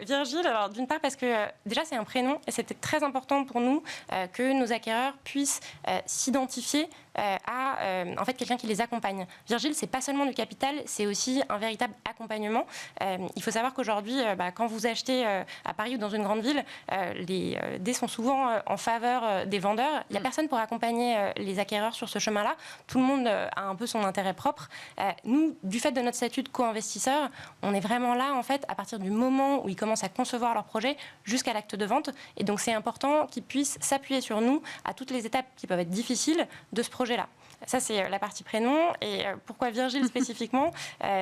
Virgile, alors d'une part parce que déjà c'est un prénom et c'était très important pour nous que nos acquéreurs puissent s'identifier à en fait quelqu'un qui les accompagne. Virgile, c'est pas seulement du capital, c'est aussi un véritable accompagnement. Il faut savoir qu'aujourd'hui, quand vous achetez à Paris ou dans une grande ville, les dés sont souvent en faveur des vendeurs. Il n'y a personne pour accompagner les acquéreurs sur ce chemin-là. Tout le monde a un peu son intérêt propre. Nous, du fait de notre statut de co-investisseur, on est vraiment là en fait à partir du moment où ils commencent à concevoir leur projet jusqu'à l'acte de vente. Et donc, c'est important qu'ils puissent s'appuyer sur nous à toutes les étapes qui peuvent être difficiles de ce projet-là. Ça, c'est la partie prénom. Et pourquoi Virgile spécifiquement ?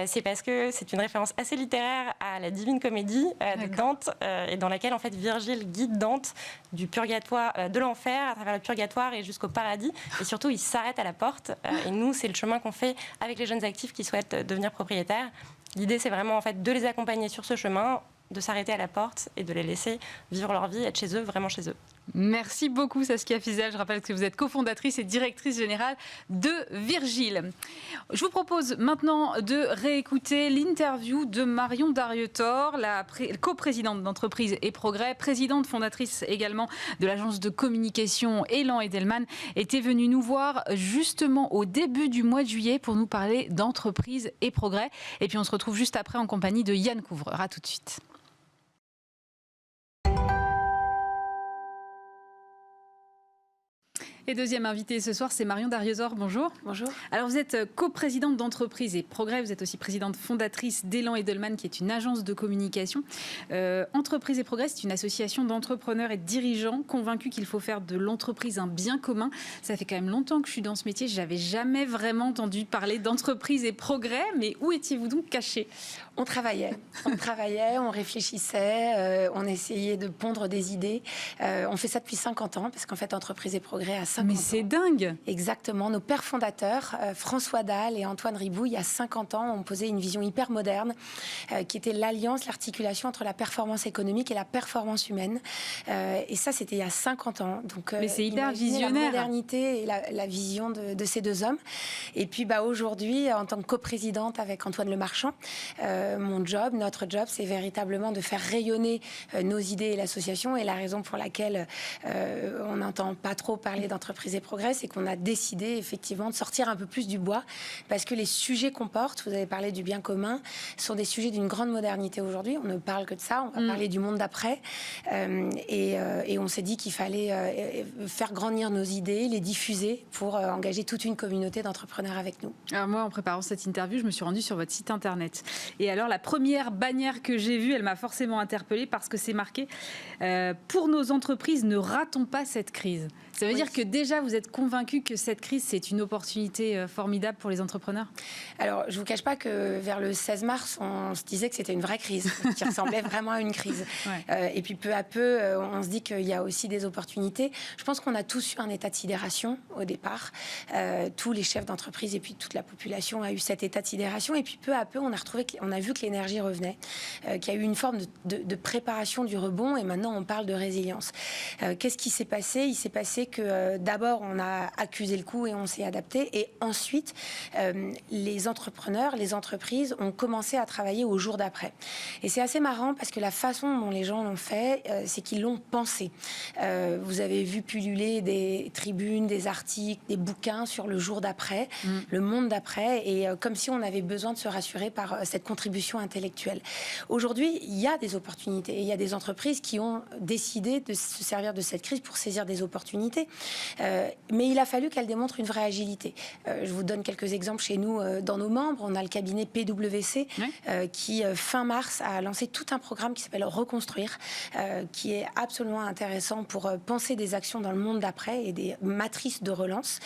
C'est parce que c'est une référence assez littéraire à la Divine Comédie de Dante, et dans laquelle, en fait, Virgile guide Dante du purgatoire, de l'enfer à travers le purgatoire et jusqu'au paradis. Et surtout, il s'arrête à la porte. Et nous, c'est le chemin qu'on fait avec les jeunes actifs qui souhaitent devenir propriétaires. L'idée, c'est vraiment en fait de les accompagner sur ce chemin, de s'arrêter à la porte et de les laisser vivre leur vie, être chez eux, vraiment chez eux. Merci beaucoup Saskia Fizel. Je rappelle que vous êtes cofondatrice et directrice générale de Virgile. Je vous propose maintenant de réécouter l'interview de Marion Darietor, la coprésidente d'Entreprise et Progrès, présidente fondatrice également de l'agence de communication Elan Edelman, était venue nous voir justement au début du mois de juillet pour nous parler d'Entreprise et Progrès. Et puis on se retrouve juste après en compagnie de Yann Couvreur. À tout de suite. Et deuxième invitée ce soir, c'est Marion Darietor. Bonjour. Bonjour. Alors vous êtes coprésidente d'Entreprise et Progrès, vous êtes aussi présidente fondatrice d'Elan Edelman, qui est une agence de communication. Entreprise et Progrès, c'est une association d'entrepreneurs et de dirigeants convaincus qu'il faut faire de l'entreprise un bien commun. Ça fait quand même longtemps que je suis dans ce métier, je n'avais jamais vraiment entendu parler d'Entreprise et Progrès, mais où étiez-vous donc cachés ? On travaillait, on réfléchissait, on essayait de pondre des idées. On fait ça depuis 50 ans, parce qu'en fait, Entreprise et Progrès a 50 ans. Mais c'est dingue. Exactement. Nos pères fondateurs, François Dalle et Antoine Riboud, il y a 50 ans, ont posé une vision hyper moderne qui était l'alliance, l'articulation entre la performance économique et la performance humaine. Et ça, c'était il y a 50 ans. Donc, mais c'est hyper visionnaire. La modernité et la vision de ces deux hommes. Et puis aujourd'hui, en tant que coprésidente avec Antoine Lemarchand, notre job, c'est véritablement de faire rayonner nos idées et l'association. Et la raison pour laquelle on n'entend pas trop parler d'entreprise et progrès, c'est qu'on a décidé effectivement de sortir un peu plus du bois, parce que les sujets qu'on porte, vous avez parlé du bien commun, sont des sujets d'une grande modernité aujourd'hui. On ne parle que de ça, on va parler du monde d'après. Et on s'est dit qu'il fallait faire grandir nos idées, les diffuser pour engager toute une communauté d'entrepreneurs avec nous. Alors moi, en préparant cette interview, je me suis rendue sur votre site internet. Et alors, la première bannière que j'ai vue, elle m'a forcément interpellée parce que c'est marqué « Pour nos entreprises, ne ratons pas cette crise ». Ça veut dire que déjà, vous êtes convaincu que cette crise, c'est une opportunité formidable pour les entrepreneurs? Alors, je ne vous cache pas que vers le 16 mars, on se disait que c'était une vraie crise, qui ressemblait vraiment à une crise. Ouais. Et puis, peu à peu, on se dit qu'il y a aussi des opportunités. Je pense qu'on a tous eu un état de sidération au départ. Tous les chefs d'entreprise et puis toute la population a eu cet état de sidération. Et puis, peu à peu, on a vu que l'énergie revenait, qu'il y a eu une forme de préparation du rebond. Et maintenant, on parle de résilience. Qu'est-ce qui s'est passé? Il s'est passé que d'abord, on a accusé le coup et on s'est adapté. Et ensuite, les entrepreneurs, les entreprises ont commencé à travailler au jour d'après. Et c'est assez marrant parce que la façon dont les gens l'ont fait, c'est qu'ils l'ont pensé. Vous avez vu pulluler des tribunes, des articles, des bouquins sur le jour d'après, le monde d'après, et comme si on avait besoin de se rassurer par cette contribution intellectuelle. Aujourd'hui, il y a des opportunités. Et il y a des entreprises qui ont décidé de se servir de cette crise pour saisir des opportunités. Mais il a fallu qu'elles démontrent une vraie agilité. Je vous donne quelques exemples chez nous, dans nos membres. On a le cabinet PwC qui, fin mars, a lancé tout un programme qui s'appelle Reconstruire, qui est absolument intéressant pour penser des actions dans le monde d'après et des matrices de relance.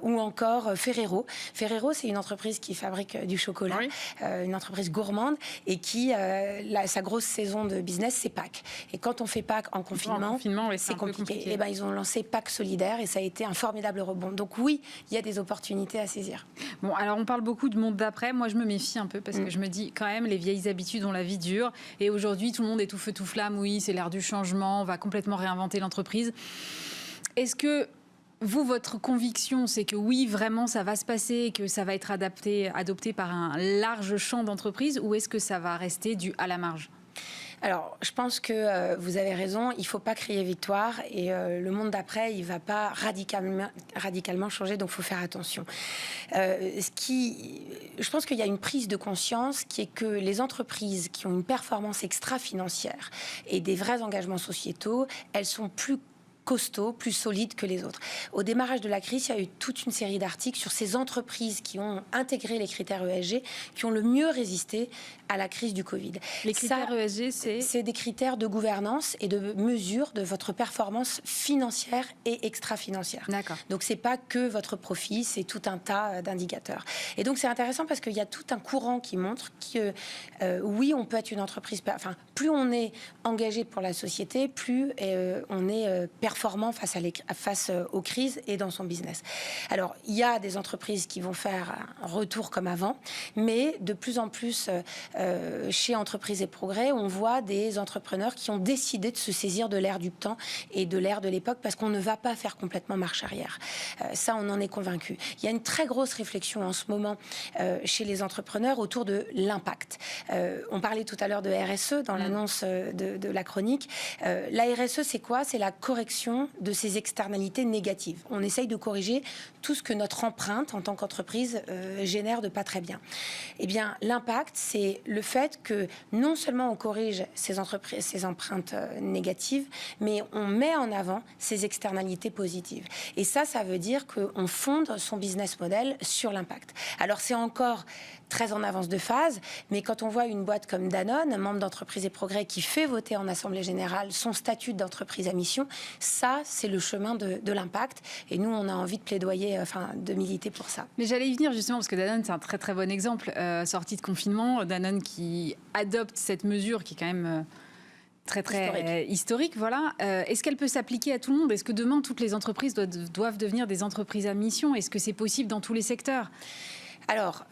Ou encore Ferrero. Ferrero, c'est une entreprise qui fabrique du chocolat, une entreprise gourmande, et qui, sa grosse saison de business, c'est Pâques. Et quand on fait Pâques en confinement, c'est compliqué. Et ben, ils ont lancé Pâques solidaire et ça a été un formidable rebond. Donc oui, il y a des opportunités à saisir. Bon, alors on parle beaucoup de monde d'après. Moi, je me méfie un peu parce que je me dis quand même, les vieilles habitudes ont la vie dure. Et aujourd'hui, tout le monde est tout feu, tout flamme. Oui, c'est l'ère du changement. On va complètement réinventer l'entreprise. Est-ce que votre conviction, c'est que oui, vraiment, ça va se passer et que ça va être adopté par un large champ d'entreprises, ou est-ce que ça va rester à la marge? Alors, je pense que vous avez raison, il ne faut pas crier victoire et le monde d'après, il ne va pas radicalement changer, donc il faut faire attention. Je pense qu'il y a une prise de conscience qui est que les entreprises qui ont une performance extra-financière et des vrais engagements sociétaux, elles sont plus costauds, plus solides que les autres. Au démarrage de la crise, il y a eu toute une série d'articles sur ces entreprises qui ont intégré les critères ESG, qui ont le mieux résisté à la crise du Covid. Les critères ESG, c'est des critères de gouvernance et de mesure de votre performance financière et extra-financière. D'accord. Donc, c'est pas que votre profit, c'est tout un tas d'indicateurs. Et donc, c'est intéressant parce qu'il y a tout un courant qui montre que, oui, on peut être une entreprise... Enfin, plus on est engagé pour la société, plus on est performant face aux crises et dans son business. Alors, il y a des entreprises qui vont faire un retour comme avant, mais de plus en plus... chez Entreprises et Progrès, on voit des entrepreneurs qui ont décidé de se saisir de l'ère du temps et de l'ère de l'époque parce qu'on ne va pas faire complètement marche arrière. Ça, on en est convaincu. Il y a une très grosse réflexion en ce moment chez les entrepreneurs autour de l'impact. On parlait tout à l'heure de RSE dans l'annonce de la chronique. La RSE, c'est quoi? C'est la correction de ces externalités négatives. On essaye de corriger tout ce que notre empreinte en tant qu'entreprise génère de pas très bien. Eh bien, l'impact, c'est le fait que non seulement on corrige ces empreintes négatives, mais on met en avant ces externalités positives. Et ça veut dire qu'on fonde son business model sur l'impact. Alors, c'est encore très en avance de phase, mais quand on voit une boîte comme Danone, un membre d'Entreprises et Progrès, qui fait voter en Assemblée Générale son statut d'entreprise à mission, ça, c'est le chemin de l'impact. Et nous, on a envie de plaidoyer, de militer pour ça. Mais j'allais y venir justement, parce que Danone, c'est un très très bon exemple. Sortie de confinement, Danone qui adopte cette mesure qui est quand même très historique, voilà. Est-ce qu'elle peut s'appliquer à tout le monde? Est-ce que demain, toutes les entreprises doivent devenir des entreprises à mission? Est-ce que c'est possible dans tous les secteurs? Alors,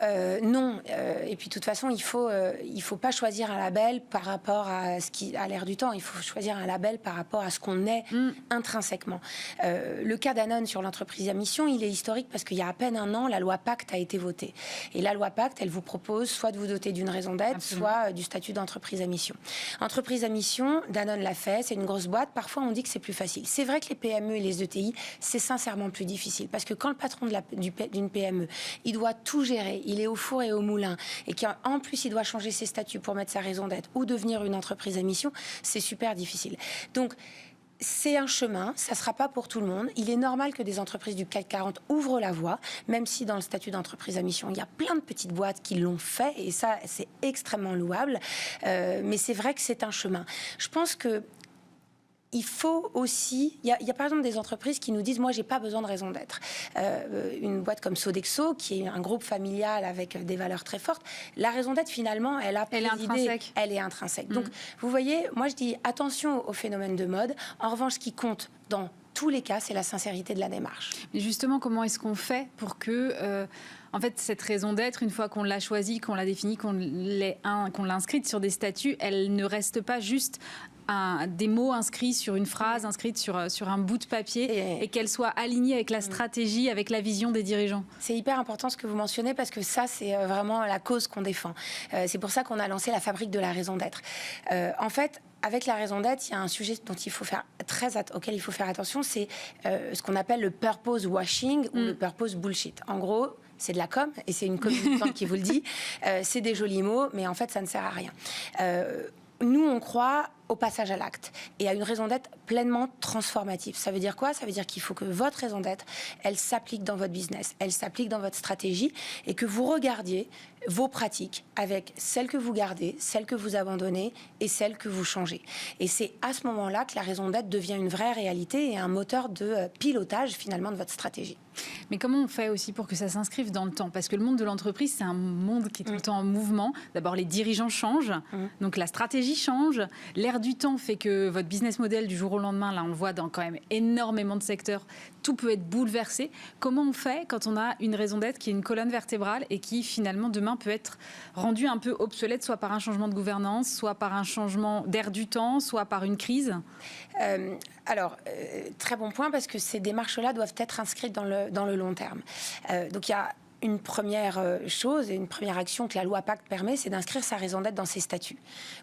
non. Et puis, de toute façon, il faut pas choisir un label par rapport à ce qui a l'air du temps. Il faut choisir un label par rapport à ce qu'on est intrinsèquement. Le cas Danone sur l'entreprise à mission, il est historique parce qu'il y a à peine un an, la loi Pacte a été votée. Et la loi Pacte, elle vous propose soit de vous doter d'une raison d'être, soit du statut d'entreprise à mission. Entreprise à mission, Danone l'a fait, c'est une grosse boîte. Parfois, on dit que c'est plus facile. C'est vrai que les PME et les ETI, c'est sincèrement plus difficile. Parce que quand le patron d'une PME, il doit tout gérer, il est au four et au moulin, et qu'en plus il doit changer ses statuts pour mettre sa raison d'être ou devenir une entreprise à mission, c'est super difficile. Donc c'est un chemin, ça ne sera pas pour tout le monde. Il est normal que des entreprises du CAC 40 ouvrent la voie, même si dans le statut d'entreprise à mission, il y a plein de petites boîtes qui l'ont fait, et ça, c'est extrêmement louable. Mais c'est vrai que c'est un chemin. Je pense que il faut aussi... Il y a par exemple des entreprises qui nous disent « Moi, j'ai pas besoin de raison d'être ». Une boîte comme Sodexo, qui est un groupe familial avec des valeurs très fortes, la raison d'être, finalement, elle est intrinsèque. Elle est intrinsèque. Donc, vous voyez, moi, je dis attention au phénomène de mode. En revanche, ce qui compte dans tous les cas, c'est la sincérité de la démarche. Mais justement, comment est-ce qu'on fait pour que... En fait, cette raison d'être, une fois qu'on l'a choisie, qu'on l'a définie, qu'on l'a inscrite sur des statuts, elle ne reste pas juste des mots inscrits sur une phrase, inscrite sur un bout de papier, et qu'elle soit alignée avec la stratégie, avec la vision des dirigeants. C'est hyper important ce que vous mentionnez, parce que ça, c'est vraiment la cause qu'on défend. C'est pour ça qu'on a lancé la fabrique de la raison d'être. En fait, avec la raison d'être, il y a un sujet auquel il faut faire attention, c'est ce qu'on appelle le purpose washing ou le purpose bullshit. En gros, c'est de la com, et c'est une communicante qui vous le dit. C'est des jolis mots, mais en fait, ça ne sert à rien. Nous, on croit au passage à l'acte et à une raison d'être pleinement transformative. Ça veut dire quoi? Ça veut dire qu'il faut que votre raison d'être, elle s'applique dans votre business, elle s'applique dans votre stratégie, et que vous regardiez vos pratiques avec celles que vous gardez, celles que vous abandonnez et celles que vous changez. Et c'est à ce moment-là que la raison d'être devient une vraie réalité et un moteur de pilotage finalement de votre stratégie. Mais comment on fait aussi pour que ça s'inscrive dans le temps? Parce que le monde de l'entreprise, c'est un monde qui est tout le temps en mouvement. D'abord, les dirigeants changent, donc la stratégie change, l'air du temps fait que votre business model du jour au lendemain, là on le voit dans quand même énormément de secteurs, tout peut être bouleversé. Comment on fait quand on a une raison d'être qui est une colonne vertébrale et qui finalement demain peut être rendue un peu obsolète, soit par un changement de gouvernance, soit par un changement d'air du temps, soit par une crise? Très bon point, parce que ces démarches-là doivent être inscrites dans le long terme. Donc il y a une première chose et une première action que la loi Pacte permet, c'est d'inscrire sa raison d'être dans ses statuts.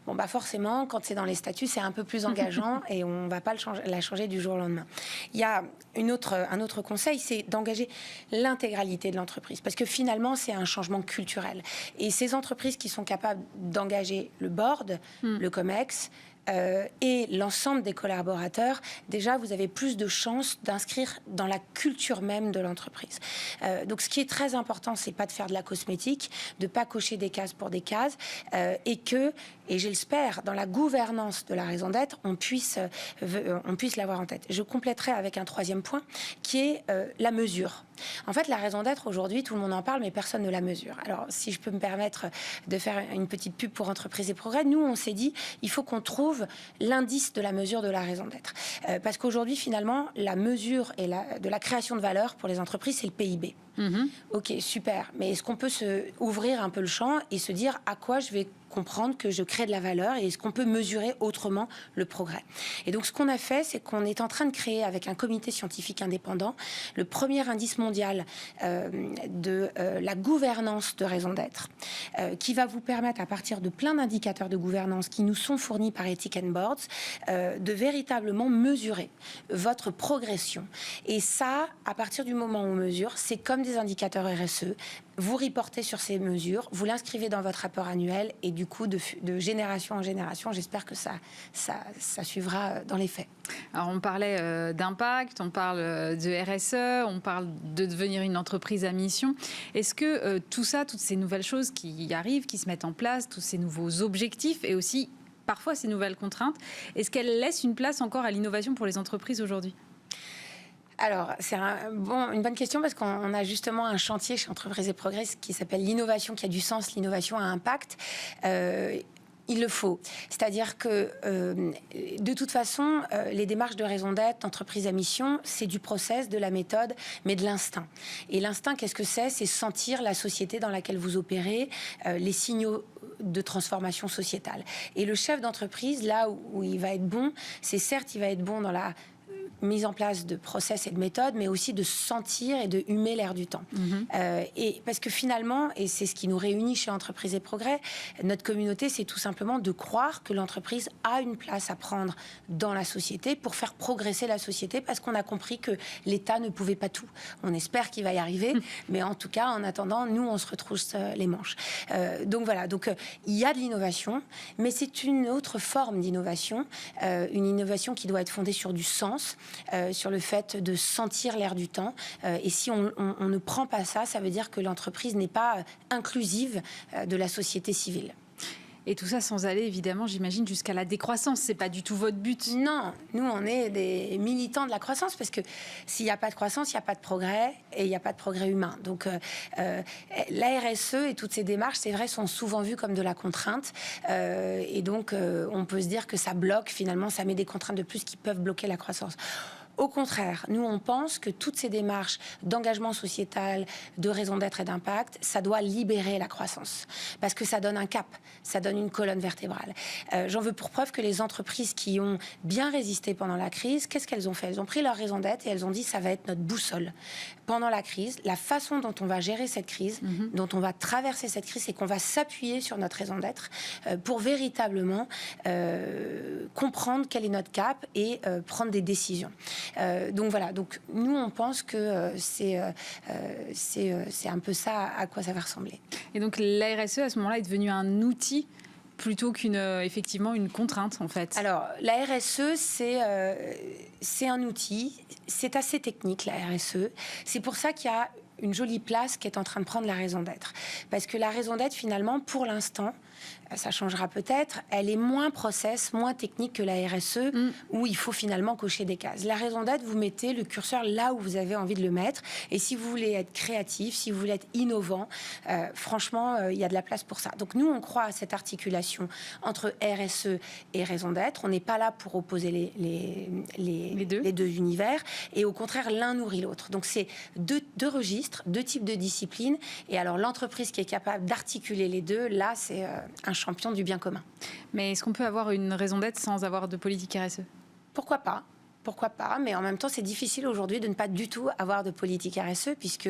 Bon, bah forcément, quand c'est dans les statuts, c'est un peu plus engageant et on ne va pas la changer du jour au lendemain. Il y a un autre conseil, c'est d'engager l'intégralité de l'entreprise, parce que finalement, c'est un changement culturel. Et ces entreprises qui sont capables d'engager le board, le COMEX, et l'ensemble des collaborateurs, déjà, vous avez plus de chances d'inscrire dans la culture même de l'entreprise. Donc, ce qui est très important, c'est pas de faire de la cosmétique, de pas cocher des cases pour des cases, et j'espère, dans la gouvernance de la raison d'être, on puisse l'avoir en tête. Je compléterai avec un troisième point, qui est la mesure. En fait, la raison d'être, aujourd'hui, tout le monde en parle, mais personne ne la mesure. Alors, si je peux me permettre de faire une petite pub pour Entreprises et Progrès, nous, on s'est dit, il faut qu'on trouve l'indice de la mesure de la raison d'être. Parce qu'aujourd'hui, finalement, la mesure de la création de valeur pour les entreprises, c'est le PIB. Ok, super. Mais est-ce qu'on peut ouvrir un peu le champ et se dire à quoi je vais comprendre que je crée de la valeur, et est-ce qu'on peut mesurer autrement le progrès? Et donc, ce qu'on a fait, c'est qu'on est en train de créer, avec un comité scientifique indépendant, le premier indice mondial de la gouvernance de raison d'être, qui va vous permettre, à partir de plein d'indicateurs de gouvernance qui nous sont fournis par Ethic and Boards, de véritablement mesurer votre progression. Et ça, à partir du moment où on mesure, c'est comme des indicateurs RSE. Vous reportez sur ces mesures, vous l'inscrivez dans votre rapport annuel, et du coup, de génération en génération, j'espère que ça suivra dans les faits. Alors, on parlait d'impact, on parle de RSE, on parle de devenir une entreprise à mission. Est-ce que tout ça, toutes ces nouvelles choses qui arrivent, qui se mettent en place, tous ces nouveaux objectifs, et aussi parfois ces nouvelles contraintes, est-ce qu'elles laissent une place encore à l'innovation pour les entreprises aujourd'hui ? Alors, c'est une bonne question, parce qu'on a justement un chantier chez Entreprises et Progrès qui s'appelle l'innovation qui a du sens, l'innovation à impact. Il le faut. C'est-à-dire que, de toute façon, les démarches de raison d'être, d'entreprise à mission, c'est du process, de la méthode, mais de l'instinct. Et l'instinct, qu'est-ce que c'est ? C'est sentir la société dans laquelle vous opérez, les signaux de transformation sociétale. Et le chef d'entreprise, là où il va être bon, c'est certes, il va être bon dans la mise en place de process et de méthodes, mais aussi de sentir et de humer l'air du temps. Et parce que finalement, et c'est ce qui nous réunit chez Entreprises et Progrès, notre communauté, c'est tout simplement de croire que l'entreprise a une place à prendre dans la société pour faire progresser la société, parce qu'on a compris que l'État ne pouvait pas tout. On espère qu'il va y arriver, mais en tout cas, en attendant, nous, on se retrousse les manches. Donc voilà, donc il y a de l'innovation, mais c'est une autre forme d'innovation, une innovation qui doit être fondée sur du sens, sur le fait de sentir l'air du temps. Et si on ne prend pas ça, ça veut dire que l'entreprise n'est pas inclusive de la société civile. Et tout ça sans aller, évidemment, j'imagine, jusqu'à la décroissance. C'est pas du tout votre but. Non, nous, on est des militants de la croissance, parce que s'il n'y a pas de croissance, il n'y a pas de progrès, et il n'y a pas de progrès humain. Donc, la RSE et toutes ces démarches, c'est vrai, sont souvent vues comme de la contrainte. Et donc, on peut se dire que ça bloque, finalement, ça met des contraintes de plus qui peuvent bloquer la croissance. Au contraire, nous, on pense que toutes ces démarches d'engagement sociétal, de raison d'être et d'impact, ça doit libérer la croissance. Parce que ça donne un cap, ça donne une colonne vertébrale. J'en veux pour preuve que les entreprises qui ont bien résisté pendant la crise, qu'est-ce qu'elles ont fait ? Elles ont pris leur raison d'être et elles ont dit, ça va être notre boussole. Pendant la crise, la façon dont on va gérer cette crise, dont on va traverser cette crise, c'est qu'on va s'appuyer sur notre raison d'être pour véritablement comprendre quel est notre cap et prendre des décisions. Donc voilà, donc nous on pense que c'est un peu ça à quoi ça va ressembler. Et donc la RSE à ce moment-là est devenue un outil plutôt qu'une effectivement une contrainte en fait. Alors la RSE c'est un outil, c'est assez technique la RSE. C'est pour ça qu'il y a une jolie place qui est en train de prendre la raison d'être. Parce que la raison d'être finalement pour l'instant, ça changera peut-être, elle est moins process, moins technique que la RSE, où il faut finalement cocher des cases. La raison d'être, vous mettez le curseur là où vous avez envie de le mettre, et si vous voulez être créatif, si vous voulez être innovant, franchement, il y a de la place pour ça. Donc nous, on croit à cette articulation entre RSE et raison d'être. On n'est pas là pour opposer les deux univers, et au contraire, l'un nourrit l'autre. Donc c'est deux registres, deux types de disciplines, et alors l'entreprise qui est capable d'articuler les deux, là, c'est un champion du bien commun. Mais est-ce qu'on peut avoir une raison d'être sans avoir de politique RSE ? Pourquoi pas ? Pourquoi pas, mais en même temps, c'est difficile aujourd'hui de ne pas du tout avoir de politique RSE, puisque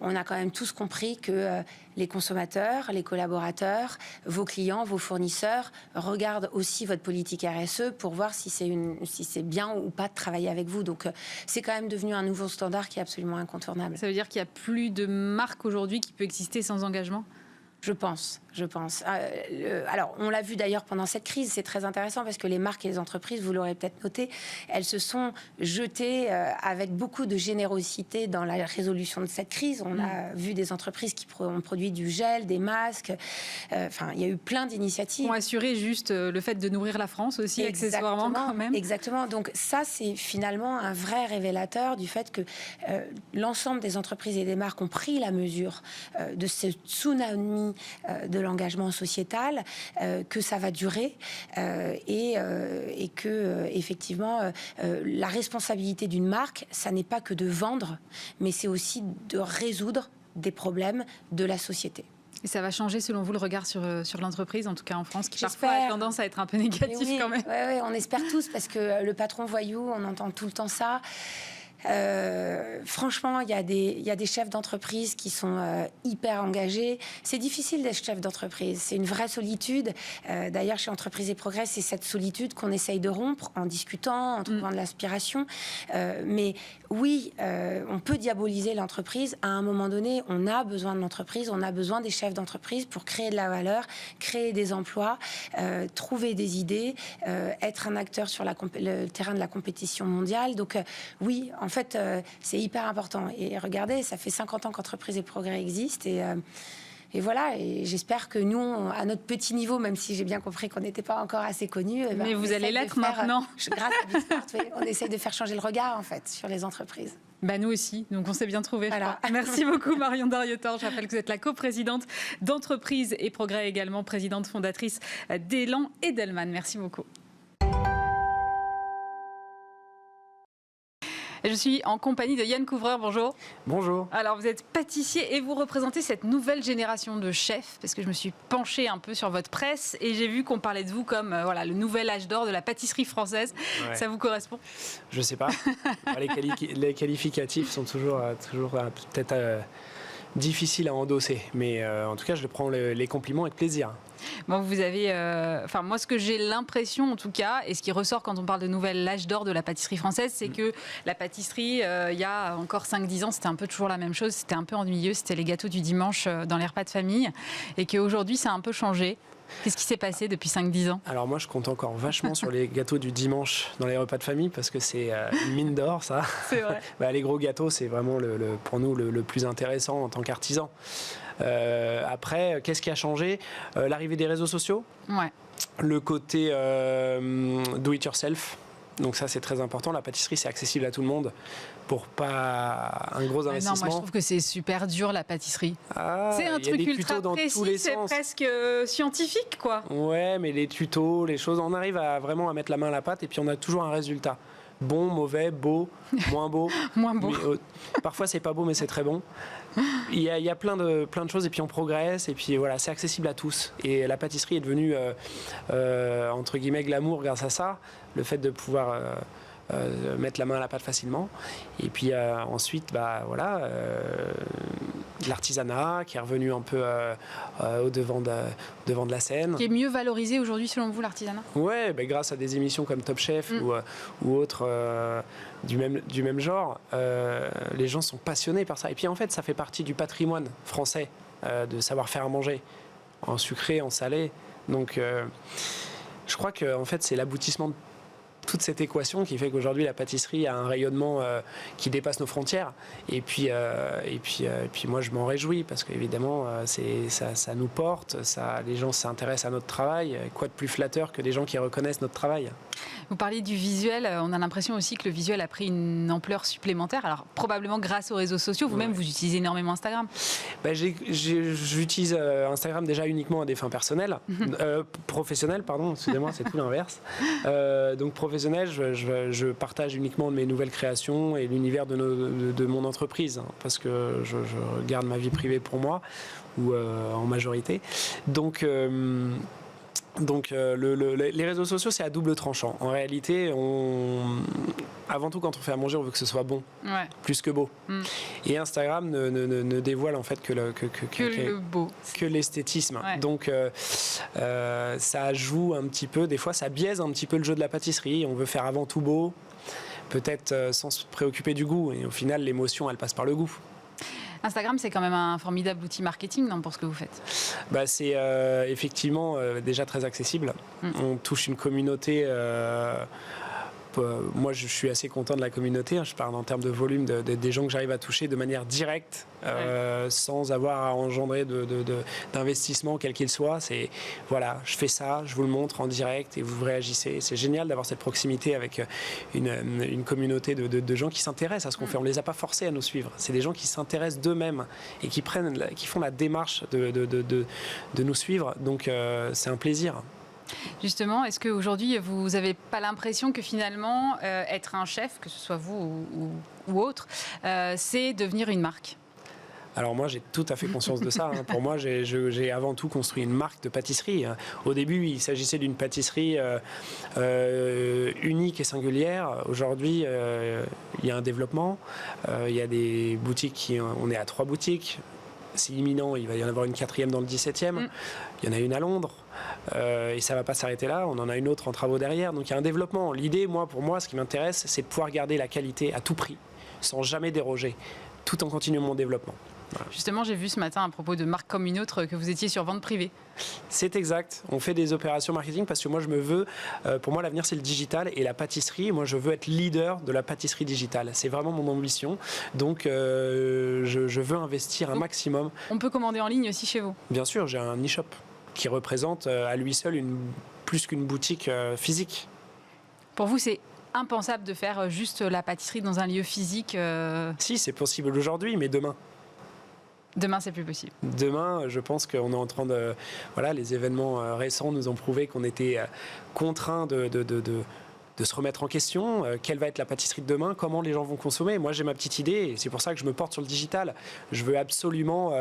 on a quand même tous compris que les consommateurs, les collaborateurs, vos clients, vos fournisseurs regardent aussi votre politique RSE pour voir si c'est bien ou pas de travailler avec vous. Donc, c'est quand même devenu un nouveau standard qui est absolument incontournable. Ça veut dire qu'il n'y a plus de marque aujourd'hui qui peut exister sans engagement ? Je pense. Alors, on l'a vu d'ailleurs pendant cette crise, c'est très intéressant parce que les marques et les entreprises, vous l'aurez peut-être noté, elles se sont jetées avec beaucoup de générosité dans la résolution de cette crise. On a vu des entreprises qui ont produit du gel, des masques, il y a eu plein d'initiatives. Pour assurer juste le fait de nourrir la France aussi, accessoirement quand même. Exactement, donc ça c'est finalement un vrai révélateur du fait que l'ensemble des entreprises et des marques ont pris la mesure de ce tsunami de l'engagement sociétal, que ça va durer et que effectivement la responsabilité d'une marque, ça n'est pas que de vendre, mais c'est aussi de résoudre des problèmes de la société. Et ça va changer, selon vous, le regard sur l'entreprise, en tout cas en France, qui parfois a tendance à être un peu négatif quand même. Oui, on espère tous, parce que le patron voyou, on entend tout le temps ça. Franchement, il y a des chefs d'entreprise qui sont hyper engagés. C'est difficile d'être chef d'entreprise, c'est une vraie solitude. D'ailleurs, chez Entreprises et Progrès, c'est cette solitude qu'on essaye de rompre en discutant, en trouvant de l'aspiration. Mais oui, on peut diaboliser l'entreprise. À un moment donné, on a besoin de l'entreprise, on a besoin des chefs d'entreprise pour créer de la valeur, créer des emplois, trouver des idées, être un acteur sur le terrain de la compétition mondiale. Donc oui, en fait, c'est hyper important. Et regardez, ça fait 50 ans qu'Entreprises et Progrès existent. Et voilà, et j'espère que nous, à notre petit niveau, même si j'ai bien compris qu'on n'était pas encore assez connus... Mais vous allez l'être maintenant. Grâce à Bismart, on essaye de faire changer le regard, en fait, sur les entreprises. Bah nous aussi, donc on s'est bien trouvé. Voilà. Merci beaucoup Marion Darrieutor. Je rappelle que vous êtes la coprésidente d'Entreprise et Progrès également, présidente fondatrice d'Élan et d'Hellman. Merci beaucoup. Je suis en compagnie de Yann Couvreur, bonjour. Bonjour. Alors vous êtes pâtissier et vous représentez cette nouvelle génération de chefs, parce que je me suis penchée un peu sur votre presse et j'ai vu qu'on parlait de vous comme voilà, le nouvel âge d'or de la pâtisserie française. Ouais. Ça vous correspond? Je sais pas. Les qualificatifs sont toujours peut-être difficiles à endosser, mais en tout cas je prends les compliments avec plaisir. Bon, vous avez, moi, ce que j'ai l'impression, en tout cas, et ce qui ressort quand on parle de nouvel âge d'or de la pâtisserie française, c'est que la pâtisserie, il y a encore 5-10 ans, c'était un peu toujours la même chose, c'était un peu ennuyeux, c'était les gâteaux du dimanche dans les repas de famille, et qu'aujourd'hui, ça a un peu changé. Qu'est-ce qui s'est passé depuis 5-10 ans? Alors moi, je compte encore vachement sur les gâteaux du dimanche dans les repas de famille, parce que c'est une mine d'or, ça. C'est vrai. Les gros gâteaux, c'est vraiment pour nous le plus intéressant en tant qu'artisan. Après, qu'est-ce qui a changé? L'arrivée des réseaux sociaux, ouais. Le côté do it yourself. Donc ça, c'est très important. La pâtisserie, c'est accessible à tout le monde pour pas un gros investissement. Non, moi je trouve que c'est super dur la pâtisserie. C'est un truc ultra précis, c'est presque scientifique, quoi. Ouais, mais les tutos, les choses, on arrive vraiment à mettre la main à la pâte et puis on a toujours un résultat. Bon, mauvais, beau, moins beau. Moins beau. Mais, parfois c'est pas beau, mais c'est très bon. Il y a plein de choses et puis on progresse et puis voilà, c'est accessible à tous. Et la pâtisserie est devenue entre guillemets glamour grâce à ça, le fait de pouvoir mettre la main à la pâte facilement. Et puis ensuite, l'artisanat qui est revenu un peu au devant de la scène. Qui est mieux valorisé aujourd'hui selon vous, l'artisanat? Ouais, grâce à des émissions comme Top Chef ou autres du même genre, les gens sont passionnés par ça. Et puis en fait, ça fait partie du patrimoine français de savoir faire à manger, en sucré, en salé. Donc je crois que en fait, c'est l'aboutissement de toute cette équation qui fait qu'aujourd'hui la pâtisserie a un rayonnement qui dépasse nos frontières et puis moi je m'en réjouis parce qu'évidemment ça nous porte, les gens s'intéressent à notre travail, quoi de plus flatteur que des gens qui reconnaissent notre travail. Vous parliez du visuel, on a l'impression aussi que le visuel a pris une ampleur supplémentaire, alors probablement grâce aux réseaux sociaux, vous-même vous utilisez énormément Instagram. J'utilise Instagram déjà uniquement à des fins personnelles, professionnelles pardon, excusez-moi c'est tout l'inverse, donc professionnel, je partage uniquement mes nouvelles créations et l'univers de mon entreprise, parce que je garde ma vie privée pour moi, ou en majorité. Donc les réseaux sociaux, c'est à double tranchant. En réalité, avant tout, quand on fait à manger, on veut que ce soit bon, plus que beau. Et Instagram ne dévoile en fait que le beau, que l'esthétisme. Ouais. Donc ça joue un petit peu, des fois ça biaise un petit peu le jeu de la pâtisserie. On veut faire avant tout beau, peut-être sans se préoccuper du goût. Et au final, l'émotion, elle passe par le goût. Instagram, c'est quand même un formidable outil marketing, non, pour ce que vous faites? C'est effectivement déjà très accessible. On touche une communauté. Moi, je suis assez content de la communauté. Je parle en termes de volume des gens que j'arrive à toucher de manière directe, sans avoir à engendrer d'investissement quel qu'il soit. C'est voilà, je fais ça, je vous le montre en direct et vous réagissez. C'est génial d'avoir cette proximité avec une communauté de gens qui s'intéressent à ce qu'on fait. On les a pas forcés à nous suivre. C'est des gens qui s'intéressent d'eux-mêmes et qui font la démarche de nous suivre. Donc c'est un plaisir. Justement, est-ce qu'aujourd'hui, vous n'avez pas l'impression que finalement, être un chef, que ce soit vous ou autre, c'est devenir une marque? Alors moi, j'ai tout à fait conscience de ça. Pour moi, j'ai avant tout construit une marque de pâtisserie. Au début, il s'agissait d'une pâtisserie unique et singulière. Aujourd'hui, il y a un développement. Il y a des boutiques, on est à 3 boutiques. C'est imminent, il va y en avoir une 4e dans le 17e. Il y en a une à Londres. Et ça ne va pas s'arrêter là. On en a une autre en travaux derrière. Donc il y a un développement. L'idée, pour moi, ce qui m'intéresse, c'est de pouvoir garder la qualité à tout prix, sans jamais déroger, tout en continuant mon développement. Voilà. Justement, j'ai vu ce matin à propos de marques comme une autre que vous étiez sur vente privée. C'est exact. On fait des opérations marketing parce que moi, pour moi, l'avenir, c'est le digital et la pâtisserie. Moi, je veux être leader de la pâtisserie digitale. C'est vraiment mon ambition. Donc, je veux investir un maximum. On peut commander en ligne aussi chez vous? Bien sûr, j'ai un e-shop qui représente à lui seul plus qu'une boutique physique. Pour vous, c'est impensable de faire juste la pâtisserie dans un lieu physique. Si, c'est possible aujourd'hui, mais demain. Demain, c'est plus possible. Demain, je pense qu'on est en train de... Voilà, les événements récents nous ont prouvé qu'on était contraints de se remettre en question. Quelle va être la pâtisserie de demain? Comment les gens vont consommer? Moi, j'ai ma petite idée et c'est pour ça que je me porte sur le digital. Je veux absolument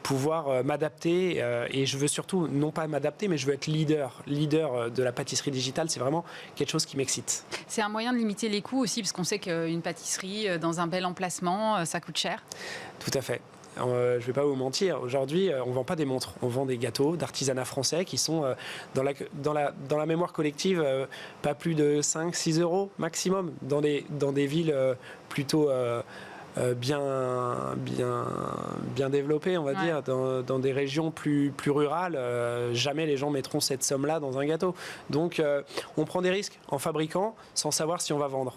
pouvoir m'adapter et je veux surtout, non pas m'adapter, mais je veux être leader de la pâtisserie digitale. C'est vraiment quelque chose qui m'excite. C'est un moyen de limiter les coûts aussi, parce qu'on sait qu'une pâtisserie dans un bel emplacement, ça coûte cher. Tout à fait. Je ne vais pas vous mentir, aujourd'hui, on ne vend pas des montres, on vend des gâteaux d'artisanat français qui sont dans la mémoire collective pas plus de 5-6 euros maximum dans des villes plutôt bien développées, on va dire, dans des régions plus rurales. Jamais les gens mettront cette somme-là dans un gâteau. Donc, on prend des risques en fabriquant sans savoir si on va vendre.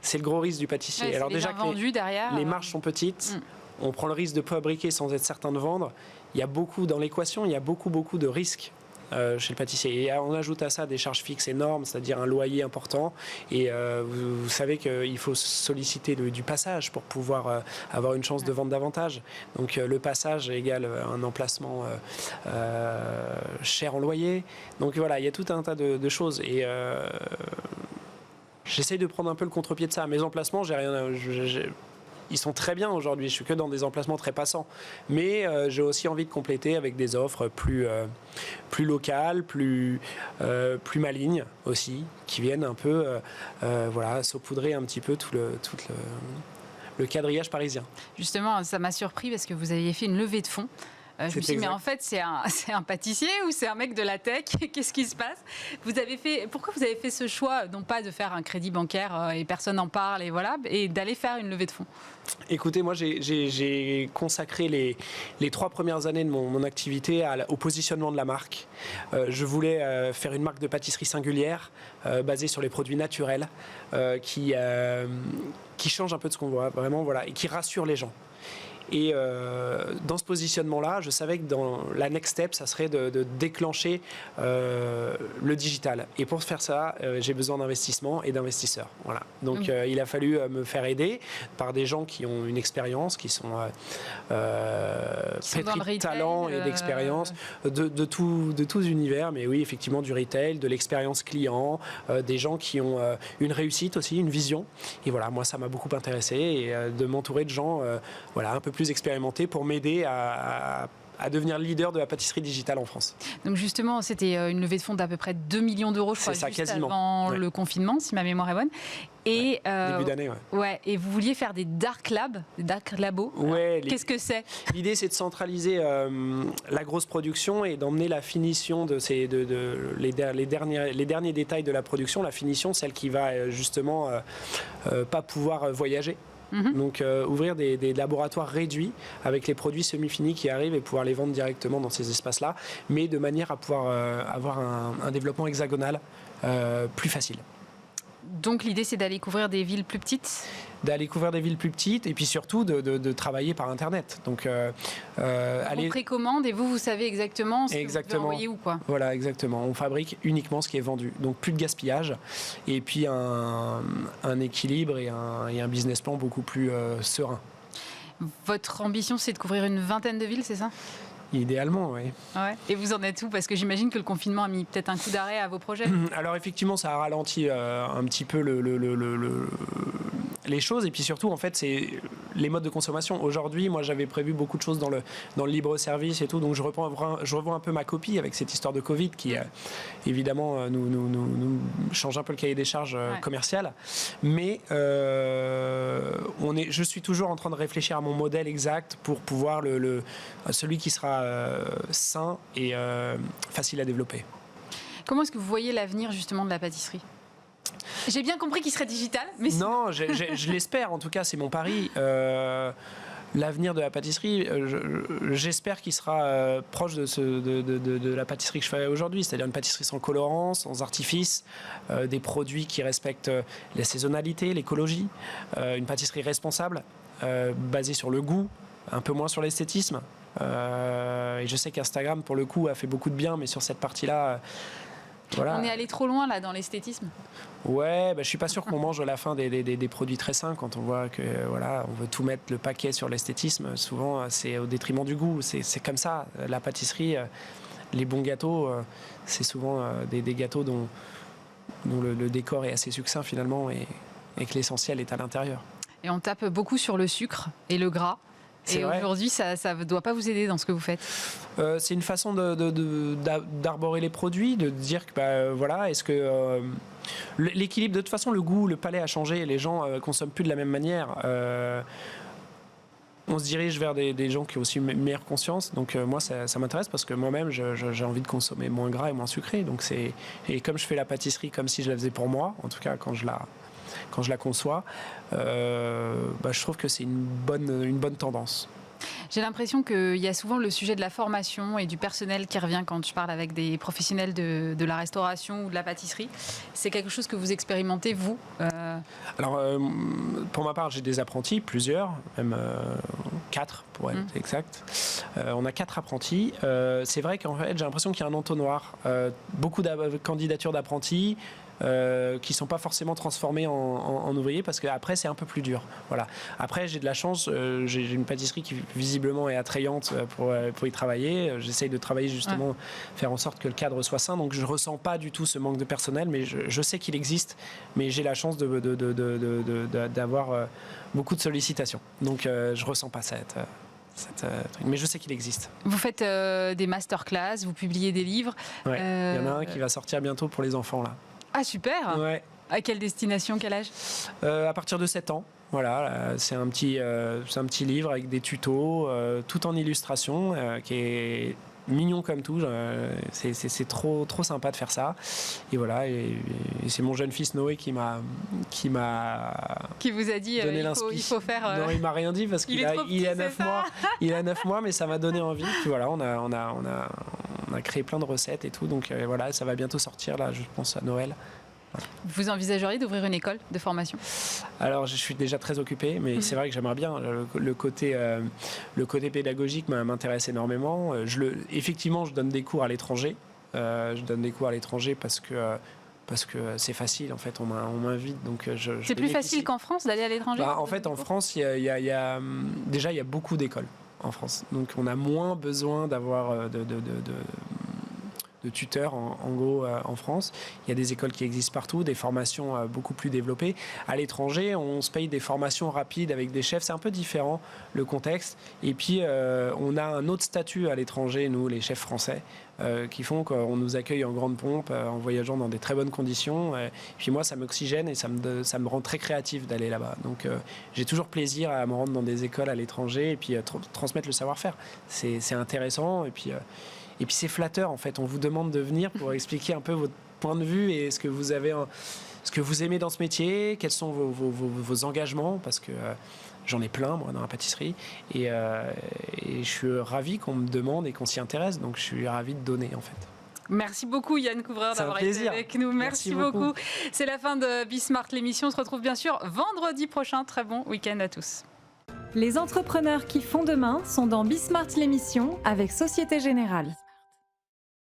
C'est le gros risque du pâtissier. Ouais, alors déjà que les marges sont petites. On prend le risque de fabriquer sans être certain de vendre. Il y a beaucoup dans l'équation, il y a beaucoup de risques chez le pâtissier. Et on ajoute à ça des charges fixes énormes, c'est-à-dire un loyer important. Et vous savez qu'il faut solliciter du passage pour pouvoir avoir une chance de vendre davantage. Donc le passage égale un emplacement cher en loyer. Donc voilà, il y a tout un tas de choses. Et j'essaye de prendre un peu le contre-pied de ça. Mes emplacements, ils sont très bien aujourd'hui, je suis que dans des emplacements très passants. Mais j'ai aussi envie de compléter avec des offres plus locales, plus malignes aussi, qui viennent un peu saupoudrer un petit peu tout le quadrillage parisien. Justement, ça m'a surpris parce que vous aviez fait une levée de fonds. Je me suis dit, mais en fait, c'est un pâtissier ou c'est un mec de la tech? Qu'est-ce qui se passe? Pourquoi vous avez fait ce choix, non pas de faire un crédit bancaire et personne n'en parle, et d'aller faire une levée de fonds? Écoutez, moi, j'ai consacré les 3 premières années de mon activité au positionnement de la marque. Je voulais faire une marque de pâtisserie singulière, basée sur les produits naturels, qui change un peu de ce qu'on voit, vraiment, voilà, et qui rassure les gens. Et dans ce positionnement-là, je savais que dans la next step, ça serait de déclencher le digital. Et pour faire ça, j'ai besoin d'investissement et d'investisseurs. Voilà. Donc il a fallu me faire aider par des gens qui ont une expérience, qui sont pétris de talent et d'expérience de tous univers. Mais oui, effectivement, du retail, de l'expérience client, des gens qui ont une réussite aussi, une vision. Et voilà, moi, ça m'a beaucoup intéressé et de m'entourer de gens un peu plus expérimenté pour m'aider à devenir leader de la pâtisserie digitale en France. Donc justement, c'était une levée de fonds d'à peu près 2 millions d'euros, je crois, ça, juste quasiment. Avant le confinement, si ma mémoire est bonne. Et, début d'année, et vous vouliez faire des dark labs, des dark labos. Qu'est-ce que c'est? L'idée, c'est de centraliser la grosse production et d'emmener la finition les derniers détails de la production, la finition, celle qui va justement pas pouvoir voyager. Donc ouvrir des laboratoires réduits avec les produits semi-finis qui arrivent et pouvoir les vendre directement dans ces espaces-là, mais de manière à pouvoir avoir un développement hexagonal plus facile. Donc l'idée, c'est d'aller couvrir des villes plus petites? D'aller couvrir des villes plus petites et puis surtout de travailler par Internet. Donc, on précommande et vous savez exactement ce que vous devez envoyer où, quoi. Voilà, exactement. On fabrique uniquement ce qui est vendu. Donc plus de gaspillage et puis un équilibre et un business plan beaucoup plus serein. Votre ambition, c'est de couvrir une 20aine de villes, c'est ça? Idéalement, oui. Ouais. Et vous en êtes où? Parce que j'imagine que le confinement a mis peut-être un coup d'arrêt à vos projets. Alors effectivement, ça a ralenti un petit peu les choses. Et puis surtout, en fait, c'est les modes de consommation. Aujourd'hui, moi, j'avais prévu beaucoup de choses dans le libre-service et tout. Donc je revois un peu ma copie avec cette histoire de Covid qui, évidemment, nous change un peu le cahier des charges commercial. Mais je suis toujours en train de réfléchir à mon modèle exact pour pouvoir celui qui sera sain et facile à développer. Comment est-ce que vous voyez l'avenir justement de la pâtisserie? J'ai bien compris qu'il serait digital, mais non, je l'espère. En tout cas, c'est mon pari. L'avenir de la pâtisserie, j'espère qu'il sera proche de la pâtisserie que je fais aujourd'hui, c'est-à-dire une pâtisserie sans colorant, sans artifice, des produits qui respectent la saisonnalité, l'écologie, une pâtisserie responsable, basée sur le goût, un peu moins sur l'esthétisme. Et je sais qu'Instagram, pour le coup, a fait beaucoup de bien, mais sur cette partie-là, Voilà. On est allé trop loin là dans l'esthétisme. Ouais, je suis pas sûr qu'on mange à la fin des produits très sains quand on voit que voilà, on veut tout mettre le paquet sur l'esthétisme. Souvent, c'est au détriment du goût. C'est comme ça. La pâtisserie, les bons gâteaux, c'est souvent des gâteaux dont le décor est assez succinct finalement et que l'essentiel est à l'intérieur. Et on tape beaucoup sur le sucre et le gras. Et aujourd'hui, ça ne doit pas vous aider dans ce que vous faites. C'est une façon d'arborer les produits, de dire que voilà, est-ce que l'équilibre, de toute façon, le goût, le palais a changé, les gens consomment plus de la même manière. On se dirige vers des gens qui ont aussi une meilleure conscience. Donc moi, ça m'intéresse parce que moi-même, j'ai envie de consommer moins gras et moins sucré. Donc et comme je fais la pâtisserie comme si je la faisais pour moi, en tout cas quand je la conçois, je trouve que c'est une bonne tendance. J'ai l'impression qu'il y a souvent le sujet de la formation et du personnel qui revient quand je parle avec des professionnels de la restauration ou de la pâtisserie. C'est quelque chose que vous expérimentez, vous Alors, pour ma part, j'ai des apprentis, plusieurs, même 4 pour être exact. On a 4 apprentis. C'est vrai qu'en fait, j'ai l'impression qu'il y a un entonnoir. Beaucoup de candidatures d'apprentis. Qui ne sont pas forcément transformés en ouvriers parce qu'après c'est un peu plus dur. Voilà. Après j'ai de la chance, j'ai une pâtisserie qui visiblement est attrayante pour y travailler. J'essaye de travailler justement, faire en sorte que le cadre soit sain, donc je ne ressens pas du tout ce manque de personnel, mais je sais qu'il existe, mais j'ai la chance d'avoir beaucoup de sollicitations. Donc je ne ressens pas cette mais je sais qu'il existe. Vous faites des masterclass, vous publiez des livres. Ouais. Il y en a un qui va sortir bientôt pour les enfants là. Ah super. Ouais. À quelle destination, quel âge À partir de 7 ans. Voilà, c'est un petit livre avec des tutos, tout en illustration, qui est mignon comme tout. C'est trop sympa de faire ça. Et voilà, et c'est mon jeune fils Noé qui vous a dit il faut faire. Non, il m'a rien dit parce qu'il a 9 mois. Il a 9 mois, mais ça m'a donné envie. Puis voilà, on a créé plein de recettes et tout. Donc voilà, ça va bientôt sortir là, je pense à Noël. Vous envisageriez d'ouvrir une école de formation ? Alors, je suis déjà très occupé, mais c'est vrai que j'aimerais bien. Le côté pédagogique m'intéresse énormément. Effectivement, je donne des cours à l'étranger. Je donne des cours à l'étranger parce que c'est facile. En fait, on m'invite. Donc, c'est plus facile qu'en France d'aller à l'étranger ? En fait, en France, il y a beaucoup d'écoles en France. Donc, on a moins besoin d'avoir de tuteurs en gros en France. Il y a des écoles qui existent partout, des formations beaucoup plus développées. À l'étranger, on se paye des formations rapides avec des chefs. C'est un peu différent le contexte. Et puis on a un autre statut à l'étranger, nous les chefs français, qui font qu'on nous accueille en grande pompe, en voyageant dans des très bonnes conditions. Et puis moi, ça m'oxygène et ça me rend très créatif d'aller là-bas. Donc j'ai toujours plaisir à me rendre dans des écoles à l'étranger et puis transmettre le savoir-faire. C'est intéressant et puis c'est flatteur en fait. On vous demande de venir pour expliquer un peu votre point de vue et ce que vous aimez dans ce métier, quels sont vos engagements, parce que j'en ai plein moi dans la pâtisserie et je suis ravi qu'on me demande et qu'on s'y intéresse. Donc je suis ravi de donner en fait. Merci beaucoup Yann Couvreur d'avoir été avec nous. Merci beaucoup. C'est la fin de Bismart l'émission. On se retrouve bien sûr vendredi prochain. Très bon week-end à tous. Les entrepreneurs qui font demain sont dans Bismart l'émission avec Société Générale.